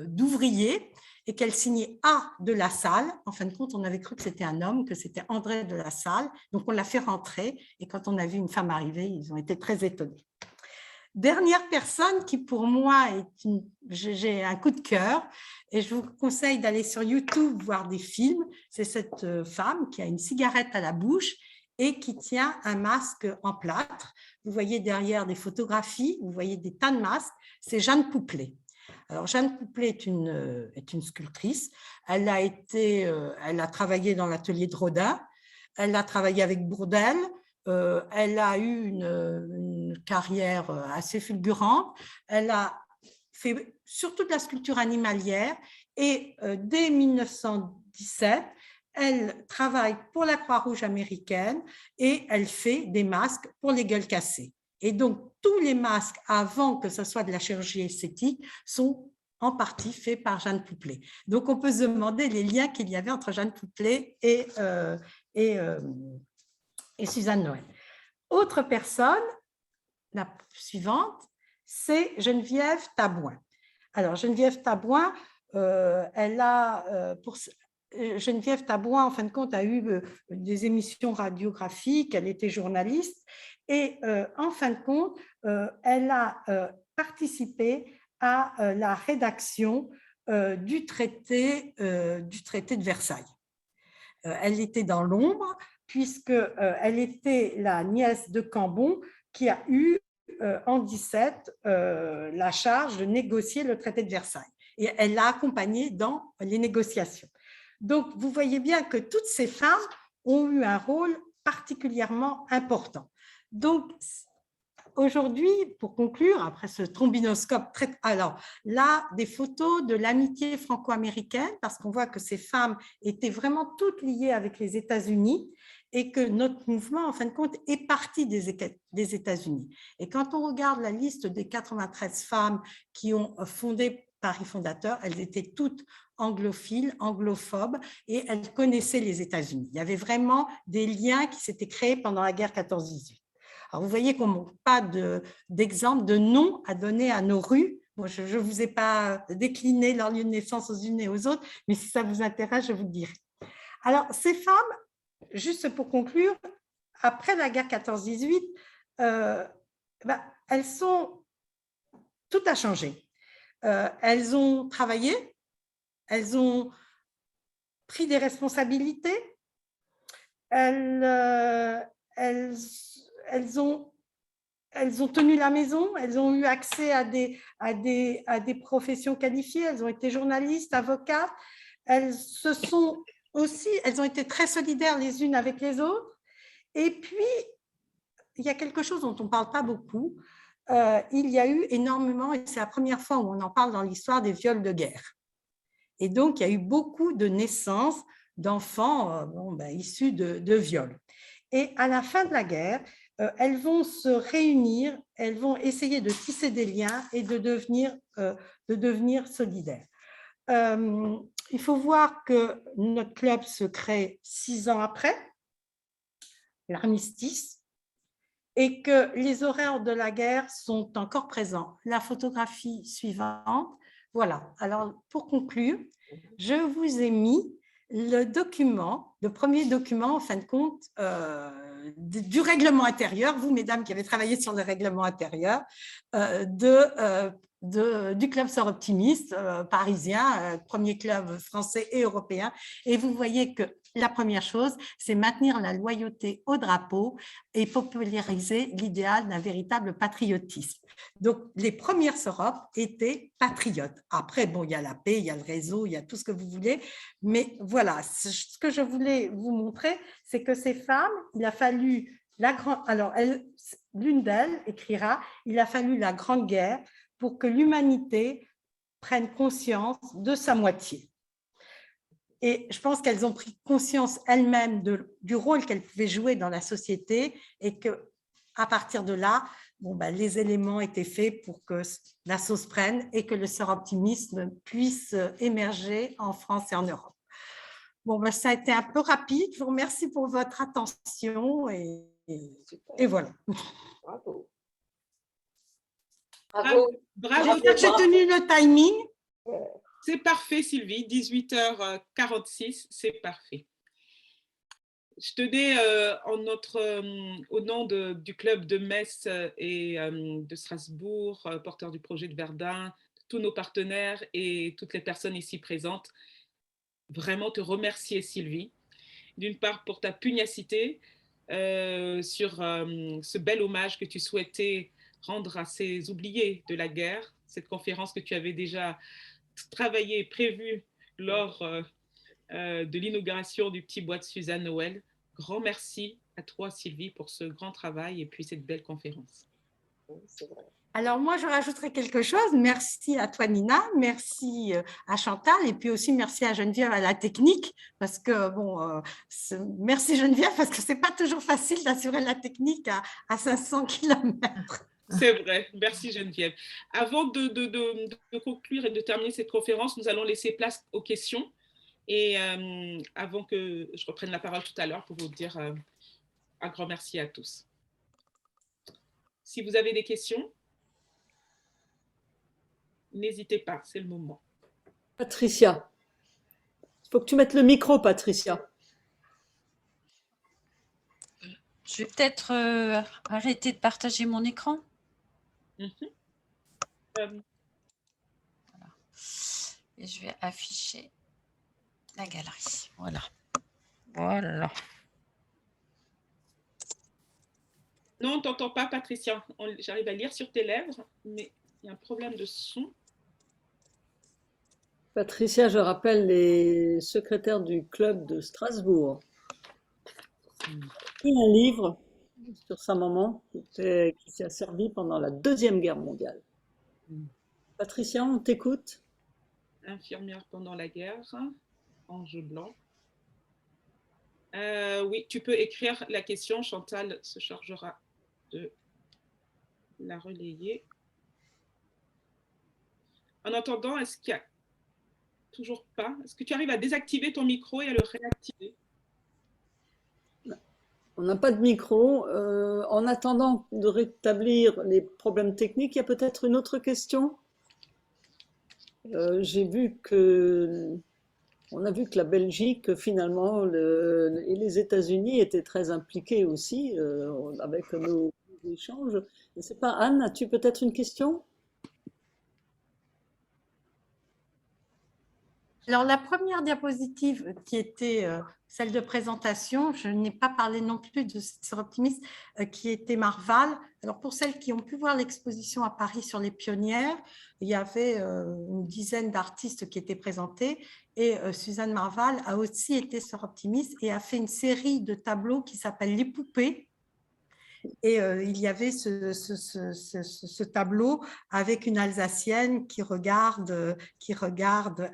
d'ouvriers et qu'elle signait A de La Salle, en fin de compte, on avait cru que c'était un homme, que c'était André de La Salle. Donc, on l'a fait rentrer. Et quand on a vu une femme arriver, ils ont été très étonnés. Dernière personne qui, pour moi, j'ai un coup de cœur et je vous conseille d'aller sur YouTube voir des films. C'est cette femme qui a une cigarette à la bouche et qui tient un masque en plâtre. Vous voyez derrière des photographies, vous voyez des tas de masques. C'est Jeanne Pouplet. Alors, Jeanne Pouplet est une sculptrice. Elle a travaillé dans l'atelier de Rodin. Elle a travaillé avec Bourdelle. Elle a eu une carrière assez fulgurante. Elle a fait surtout de la sculpture animalière et dès 1917, elle travaille pour la Croix-Rouge américaine et elle fait des masques pour les gueules cassées. Et donc, tous les masques, avant que ce soit de la chirurgie esthétique, sont en partie faits par Jeanne Pouplet. Donc, on peut se demander les liens qu'il y avait entre Jeanne Pouplet et Suzanne Noël. Autre personne, la suivante, c'est Geneviève Tabouin. Alors, Geneviève Tabouin, Geneviève Tabouin, en fin de compte, a eu des émissions radiographiques, elle était journaliste, et en fin de compte, elle a participé à la rédaction du traité de Versailles. Elle était dans l'ombre, puisqu'elle était la nièce de Cambon qui a eu en 17 la charge de négocier le traité de Versailles. Et elle l'a accompagnée dans les négociations. Donc, vous voyez bien que toutes ces femmes ont eu un rôle particulièrement important. Donc, aujourd'hui, pour conclure, après ce trombinoscope, alors là, des photos de l'amitié franco-américaine, parce qu'on voit que ces femmes étaient vraiment toutes liées avec les États-Unis et que notre mouvement, en fin de compte, est parti des États-Unis. Et quand on regarde la liste des 93 femmes qui ont fondé Paris fondateur, elles étaient toutes anglophiles, anglophobes, et elles connaissaient les États-Unis. Il y avait vraiment des liens qui s'étaient créés pendant la guerre 14-18. Alors, vous voyez qu'on n'a pas d'exemple de noms à donner à nos rues. Bon, je ne vous ai pas décliné leur lieu de naissance aux unes et aux autres, mais si ça vous intéresse, je vous le dirai. Alors, ces femmes, juste pour conclure, après la guerre 14-18, elles sont… Tout a changé. Elles ont travaillé, elles ont pris des responsabilités, elles ont tenu la maison, elles ont eu accès à des professions qualifiées, elles ont été journalistes, avocates, elles ont été très solidaires les unes avec les autres. Et puis, il y a quelque chose dont on ne parle pas beaucoup. Il y a eu énormément, et c'est la première fois où on en parle dans l'histoire, des viols de guerre. Et donc, il y a eu beaucoup de naissances d'enfants issus de viols. Et à la fin de la guerre, elles vont se réunir, elles vont essayer de tisser des liens et de devenir solidaires. Il faut voir que notre club se crée 6 ans après l'armistice et que les horreurs de la guerre sont encore présents. La photographie suivante, voilà. Alors, pour conclure, je vous ai mis le premier document, en fin de compte, du règlement intérieur, vous, mesdames, qui avez travaillé sur le règlement intérieur, du Club Sœurs Optimistes parisien, premier club français et européen. Et vous voyez que la première chose, c'est maintenir la loyauté au drapeau et populariser l'idéal d'un véritable patriotisme. Donc, les premières Sœurs étaient patriotes. Après, bon, il y a la paix, il y a le réseau, il y a tout ce que vous voulez. Mais voilà, ce que je voulais vous montrer, c'est que ces femmes, il a fallu l'une d'elles écrira, il a fallu la Grande Guerre pour que l'humanité prenne conscience de sa moitié. Et je pense qu'elles ont pris conscience elles-mêmes du rôle qu'elles pouvaient jouer dans la société et qu'à partir de là, bon, ben, les éléments étaient faits pour que la sauce prenne et que le Seuroptimisme puisse émerger en France et en Europe. Bon, ben, ça a été un peu rapide. Je vous remercie pour votre attention et voilà. Bravo. Bravo. Bravo. J'espère que j'ai tenu le timing. C'est parfait, Sylvie. 18h46, c'est parfait. Je tenais, au nom du club de Metz et de Strasbourg, porteur du projet de Verdun, tous nos partenaires et toutes les personnes ici présentes, vraiment te remercier, Sylvie. D'une part, pour ta pugnacité sur ce bel hommage que tu souhaitais rendre à ces oubliés de la guerre, cette conférence que tu avais déjà travaillée et prévue lors de l'inauguration du petit bois de Suzanne Noël. Grand merci à toi, Sylvie, pour ce grand travail et puis cette belle conférence. C'est vrai. Alors, moi, je rajouterai quelque chose. Merci à toi, Nina. Merci à Chantal. Et puis aussi, merci à Geneviève à la technique. Parce que, bon, merci Geneviève, parce que ce n'est pas toujours facile d'assurer la technique à 500 km. C'est vrai. Merci, Geneviève. Avant de conclure et de terminer cette conférence, nous allons laisser place aux questions. Et avant que je reprenne la parole tout à l'heure pour vous dire un grand merci à tous. Si vous avez des questions, n'hésitez pas, c'est le moment. Patricia, il faut que tu mettes le micro, Patricia. Je vais peut-être arrêter de partager mon écran. Voilà. Et je vais afficher la galerie. Voilà. Voilà. Non, on ne t'entend pas, Patricia. J'arrive à lire sur tes lèvres, mais il y a un problème de son. Patricia, je rappelle, les secrétaires du club de Strasbourg. Il y a un livre sur sa maman qui s'est servi pendant la Deuxième Guerre mondiale. Patricia, on t'écoute. Infirmière pendant la guerre, Ange blanc. Oui, tu peux écrire la question. Chantal se chargera de la relayer. En attendant, est-ce qu'il y a toujours pas? Est-ce que tu arrives à désactiver ton micro et à le réactiver? On n'a pas de micro. En attendant de rétablir les problèmes techniques, il y a peut-être une autre question. J'ai vu que on a vu que la Belgique, finalement, et les États-Unis étaient très impliqués aussi avec nos échanges. Je ne sais pas, Anne, as-tu peut-être une question? Alors, la première diapositive qui était celle de présentation, je n'ai pas parlé non plus de Seuroptimisme, qui était Marval. Alors, pour celles qui ont pu voir l'exposition à Paris sur les pionnières, il y avait une dizaine d'artistes qui étaient présentés et Suzanne Marval a aussi été Seuroptimiste et a fait une série de tableaux qui s'appelle Les Poupées. Et il y avait ce tableau avec une Alsacienne qui regarde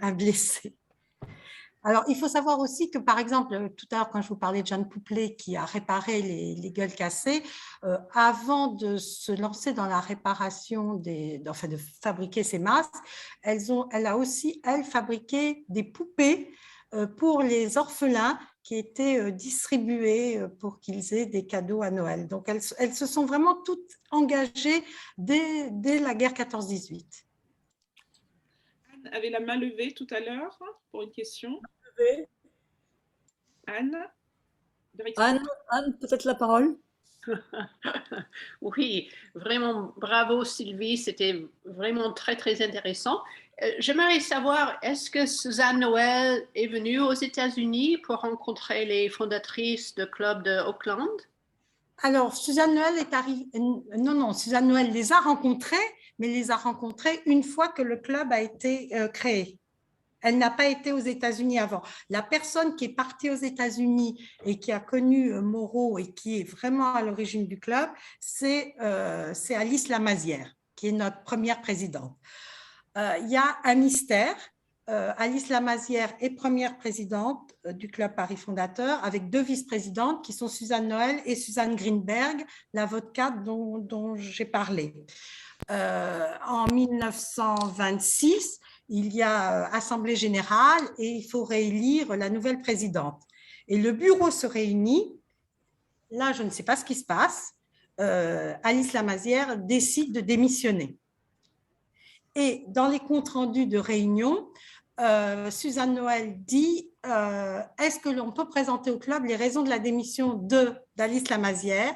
un blessé. Alors, il faut savoir aussi que, par exemple, tout à l'heure, quand je vous parlais de Jeanne Pouplet qui a réparé les gueules cassées, avant de se lancer dans la réparation, enfin de fabriquer ces masques, elle a aussi, elle, fabriqué des poupées pour les orphelins qui étaient distribués pour qu'ils aient des cadeaux à Noël. Donc, elles se sont vraiment toutes engagées dès la guerre 14-18. Anne avait la main levée tout à l'heure pour une question. Anne, Anne, peut-être la parole? Oui, vraiment bravo Sylvie, c'était vraiment très très intéressant. J'aimerais savoir, est-ce que Suzanne Noël est venue aux États-Unis pour rencontrer les fondatrices du club de Auckland? Alors, Suzanne Noël est arrivée… Non, Suzanne Noël les a rencontrées, mais les a rencontrées une fois que le club a été créé. Elle n'a pas été aux États-Unis avant. La personne qui est partie aux États-Unis et qui a connu Moreau et qui est vraiment à l'origine du club, c'est Alice Lamazière, qui est notre première présidente. Il y a un mystère, Alice Lamazière est première présidente du Club Paris Fondateur, avec 2 vice-présidentes qui sont Suzanne Noël et Suzanne Greenberg, l'avocate dont j'ai parlé. En 1926, il y a Assemblée générale et il faut réélire la nouvelle présidente. Et le bureau se réunit. Là, je ne sais pas ce qui se passe. Alice Lamazière décide de démissionner. Et dans les comptes rendus de réunion, Suzanne Noël dit est-ce que l'on peut présenter au club les raisons de la démission d'Alice Lamazière?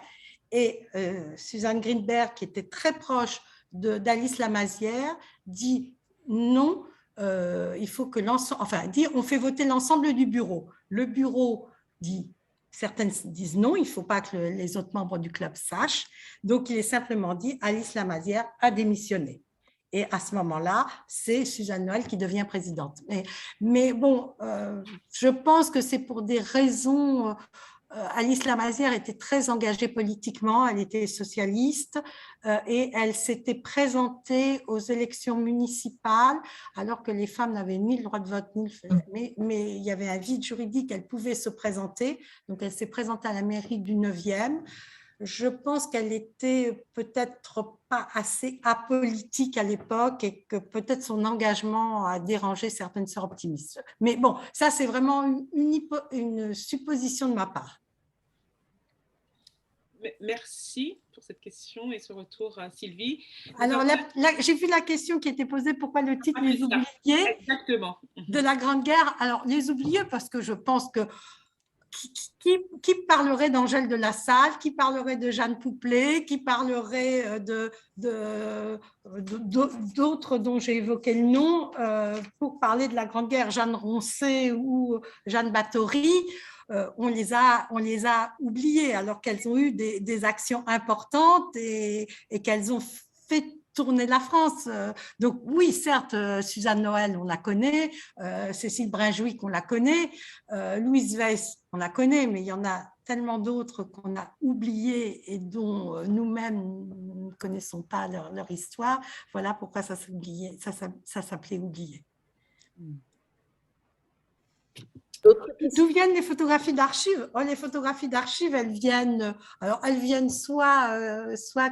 Et Suzanne Greenberg, qui était très proche d'Alice Lamazière, dit non, il faut que l'ensemble, enfin, dit on fait voter l'ensemble du bureau. Le bureau dit, certaines disent non, il ne faut pas que les autres membres du club sachent. Donc, il est simplement dit Alice Lamazière a démissionné. Et à ce moment-là, c'est Suzanne Noël qui devient présidente. Mais bon, je pense que c'est pour des raisons. Alice Lamazière était très engagée politiquement, elle était socialiste et elle s'était présentée aux élections municipales alors que les femmes n'avaient ni le droit de vote, ni mais il y avait un vide juridique, elle pouvait se présenter. Donc, elle s'est présentée à la mairie du 9e. Je pense qu'elle était peut-être pas assez apolitique à l'époque et que peut-être son engagement a dérangé certaines sœurs optimistes. Mais bon, ça c'est vraiment une supposition de ma part. Merci pour cette question et ce retour à Sylvie. Alors, j'ai vu la question qui était posée, pourquoi le titre Les oubliés Exactement. De la Grande Guerre. Alors, les oubliés, parce que je pense que qui parlerait d'Angèle de La Salle, qui parlerait de Jeanne Pouplet, qui parlerait d'autres dont j'ai évoqué le nom pour parler de la Grande Guerre, Jeanne Roncé ou Jeanne Bathory, on les a oubliées alors qu'elles ont eu des actions importantes et qu'elles ont fait tourner la France. Donc oui, certes, Suzanne Noël, on la connaît, Cécile Brinjouic, on la connaît, Louise Weiss, on la connaît, mais il y en a tellement d'autres qu'on a oubliées et dont nous-mêmes nous ne connaissons pas leur histoire. Voilà pourquoi ça s'appelait oublié. D'où viennent les photographies d'archives? Les photographies d'archives, elles viennent soit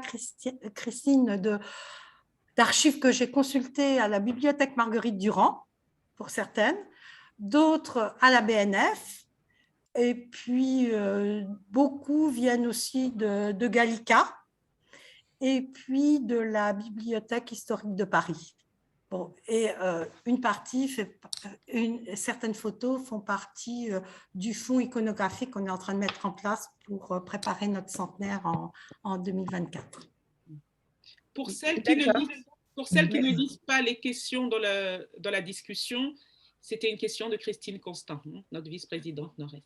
Christine d'archives que j'ai consultées à la bibliothèque Marguerite Durand, pour certaines, d'autres à la BNF, et puis beaucoup viennent aussi de Gallica, et puis de la Bibliothèque historique de Paris. Bon, et certaines photos font partie du fonds iconographique qu'on est en train de mettre en place pour préparer notre centenaire en 2024. Pour celles qui ne lisent pas les questions dans la discussion, c'était une question de Christine Constant, notre vice-présidente Nord-Est.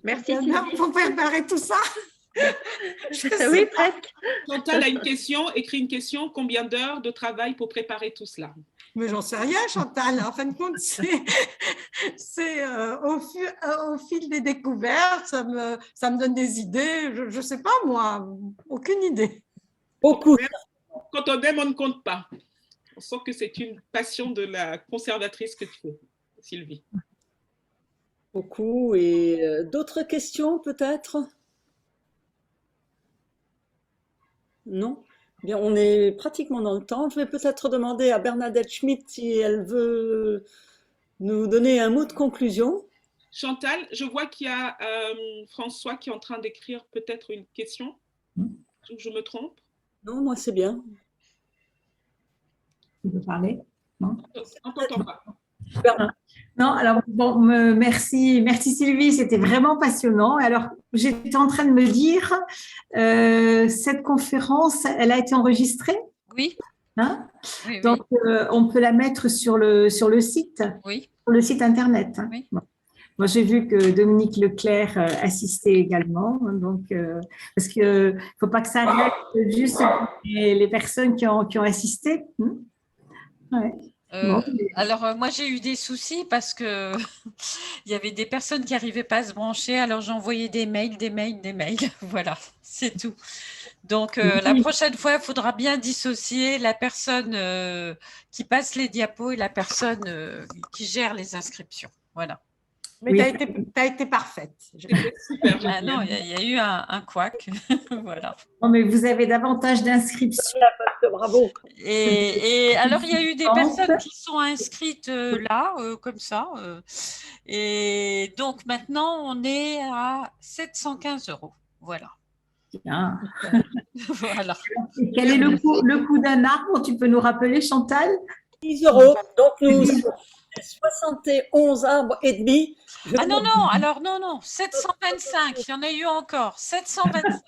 Merci. Pour préparer tout ça. Oui, presque. Chantal a une question, écrit une question. Combien d'heures de travail pour préparer tout cela? Mais j'en sais rien, Chantal. En fin de compte, c'est au fil des découvertes, ça me donne des idées. Je ne sais pas, moi, aucune idée. Beaucoup. Quand on aime, on ne compte pas. On sent que c'est une passion de la conservatrice que tu es, Sylvie. Beaucoup. Et d'autres questions, peut-être? Non? Bien, on est pratiquement dans le temps. Je vais peut-être demander à Bernadette Schmitt si elle veut nous donner un mot de conclusion. Chantal, je vois qu'il y a François qui est en train d'écrire peut-être une question. Je me trompe? Non, moi c'est bien. Tu veux parler? Non, on t'entend pas. Non, alors bon, merci Sylvie, c'était vraiment passionnant. Alors, j'étais en train de me dire, cette conférence, elle a été enregistrée? Oui. Hein? Oui, oui. Donc, on peut la mettre sur le site, oui. Sur le site internet. Hein? Oui. Bon. Moi, j'ai vu que Dominique Leclerc assistait également, donc parce que faut pas que ça reste juste les personnes qui ont assisté. Ouais. Bon. Alors, moi, j'ai eu des soucis parce que il y avait des personnes qui n'arrivaient pas à se brancher. Alors, j'ai envoyé des mails. Voilà, c'est tout. Donc, la prochaine fois, il faudra bien dissocier la personne qui passe les diapos et la personne qui gère les inscriptions. Voilà. Mais tu as été parfaite. Super. Ah non, il y a eu un couac. Voilà. Non, mais vous avez davantage d'inscriptions. Bravo. Et alors, il y a eu des personnes qui sont inscrites là, comme ça. Et donc, maintenant, on est à 715 €. Voilà. Bien. Voilà. Et quel est le coût d'un arbre? Tu peux nous rappeler, Chantal? 10 €. Donc, nous sommes 71 arbres et demi. Ah non, non, alors non, 725, il y en a eu encore, 725.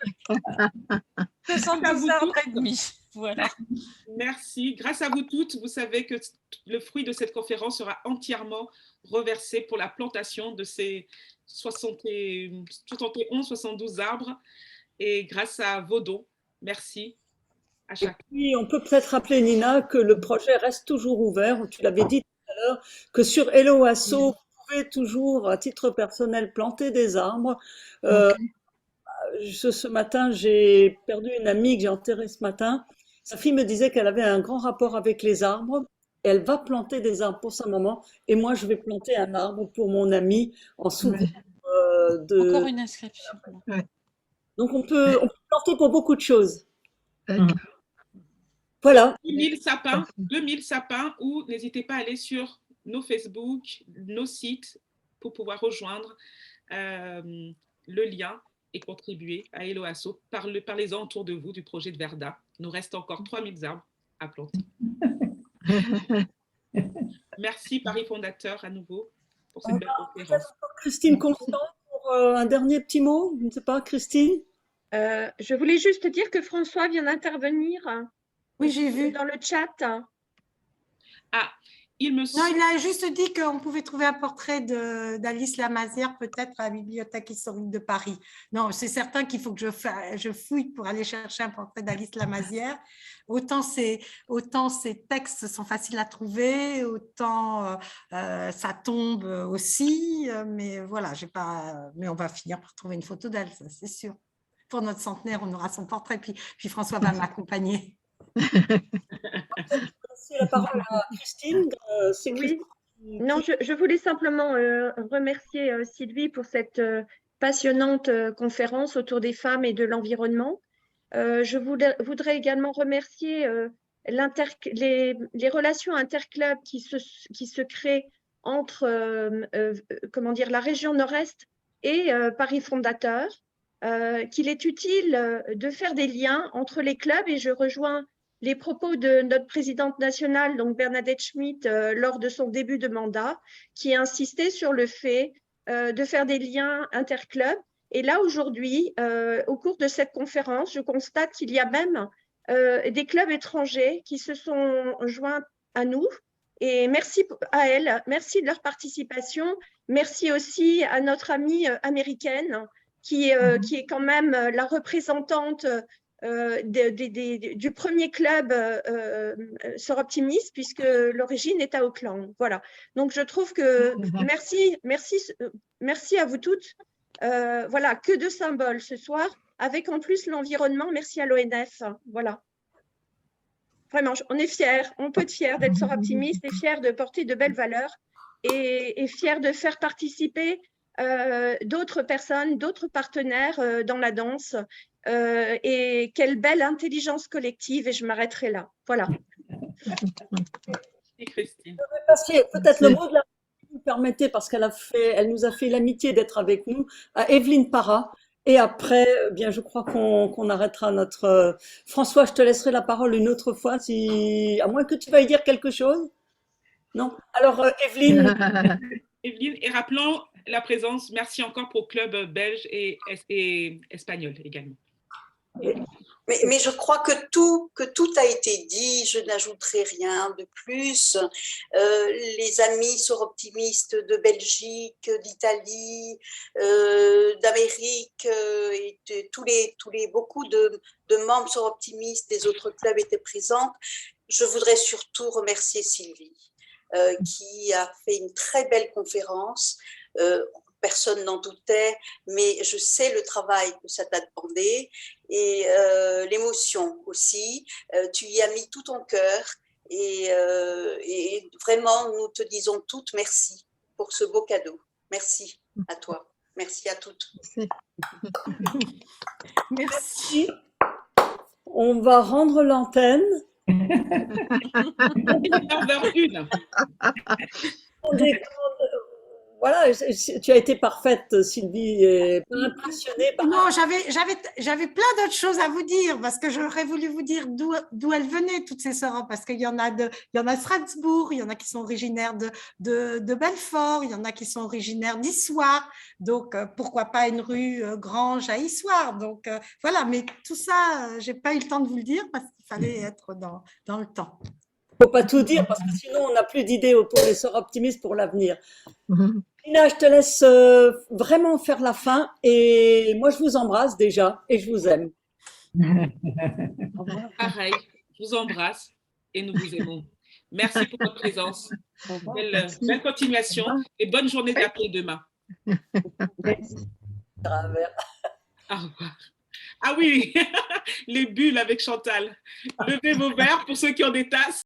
72 arbres et demi. Voilà. Merci. Grâce à vous toutes, vous savez que le fruit de cette conférence sera entièrement reversé pour la plantation de ces 71, 72 arbres. Et grâce à vos dons, merci à chacun. Oui, on peut peut-être rappeler, Nina, que le projet reste toujours ouvert. Tu l'avais dit tout à l'heure, que sur Hello Asso, vous pouvez toujours, à titre personnel, planter des arbres. Ce matin, j'ai perdu une amie que j'ai enterrée ce matin. Sa fille me disait qu'elle avait un grand rapport avec les arbres. Elle va planter des arbres pour sa maman. Et moi, je vais planter un arbre pour mon amie en souvenir de... Encore une inscription. Donc, on peut planter pour beaucoup de choses. Voilà. Le 1000 sapins, ou n'hésitez pas à aller sur nos Facebook, nos sites pour pouvoir rejoindre le lien et contribuer à Hello Asso. Parlez-en autour de vous du projet de Verda. Il nous reste encore 3000 arbres à planter. Merci Paris Fondateur à nouveau pour cette belle conférence. Christine Constant pour un dernier petit mot. Je ne sais pas, Christine. Je voulais juste dire que François vient d'intervenir. Oui, j'ai vu. Dans le chat. Ah, Non, il a juste dit qu'on pouvait trouver un portrait d'Alice Lamazière peut-être à la Bibliothèque historique de Paris. Non, c'est certain qu'il faut que je fouille pour aller chercher un portrait d'Alice Lamazière. Autant ces textes sont faciles à trouver, autant ça tombe aussi. Mais voilà, mais on va finir par trouver une photo d'elle, ça c'est sûr. Pour notre centenaire, on aura son portrait, puis François va m'accompagner. C'est la parole à Christine. Oui. Non, je voulais simplement remercier Sylvie pour cette passionnante conférence autour des femmes et de l'environnement. Je voudrais également remercier les relations interclubs qui se créent entre la région Nord-Est et Paris Fondateur, qu'il est utile de faire des liens entre les clubs, et je rejoins les propos de notre présidente nationale, donc Bernadette Schmitt, lors de son début de mandat, qui a insisté sur le fait de faire des liens interclubs. Et là, aujourd'hui, au cours de cette conférence, je constate qu'il y a même des clubs étrangers qui se sont joints à nous. Et merci à elles, merci de leur participation. Merci aussi à notre amie américaine qui est quand même la représentante du premier club Sœurs Optimistes, puisque l'origine est à Auckland. Voilà. Donc, je trouve que merci à vous toutes. Voilà, que de symboles ce soir, avec en plus l'environnement. Merci à l'ONF. Voilà. Vraiment, on est fiers, on peut être fiers d'être Sœurs Optimistes et fiers de porter de belles valeurs et fiers de faire participer d'autres personnes, d'autres partenaires dans la danse. Et quelle belle intelligence collective, et je m'arrêterai là. Voilà. Et Christine. Je vais passer peut-être le mot de la fin, si vous permettez, parce elle nous a fait l'amitié d'être avec nous, à Evelyne Parra. Et après, bien, je crois qu'on arrêtera notre... François, je te laisserai la parole une autre fois, à moins que tu veuilles dire quelque chose. Non? Alors, Evelyne. Evelyne, et rappelons la présence, merci encore pour club belge et espagnol également. Mais je crois que tout a été dit, je n'ajouterai rien de plus. Les amis Sœurs Optimistes de Belgique, d'Italie, d'Amérique, et beaucoup de membres Sœurs Optimistes des autres clubs étaient présents. Je voudrais surtout remercier Sylvie, qui a fait une très belle conférence. personne n'en doutait, mais je sais le travail que ça t'a demandé et l'émotion aussi. Tu y as mis tout ton cœur et vraiment, nous te disons toutes merci pour ce beau cadeau. Merci à toi. Merci à toutes. Merci. On va rendre l'antenne. 9h01. Voilà, tu as été parfaite, Sylvie, et pas impressionnée par... Non, j'avais plein d'autres choses à vous dire parce que j'aurais voulu vous dire d'où elles venaient, toutes ces sœurs, parce qu'il y en a de Strasbourg, il y en a qui sont originaires de Belfort, il y en a qui sont originaires d'Issoire, donc pourquoi pas une rue Grange à Issoire. Donc voilà, mais tout ça, j'ai pas eu le temps de vous le dire parce qu'il fallait être dans le temps. Il ne faut pas tout dire parce que sinon on n'a plus d'idées pour les sœurs optimistes pour l'avenir. Nina, je te laisse vraiment faire la fin et moi je vous embrasse déjà et je vous aime. Pareil, je vous embrasse et nous vous aimons. Merci pour votre présence. Belle continuation et bonne journée d'après-demain. Au revoir. Ah oui, les bulles avec Chantal. Levez vos verres pour ceux qui ont des tasses.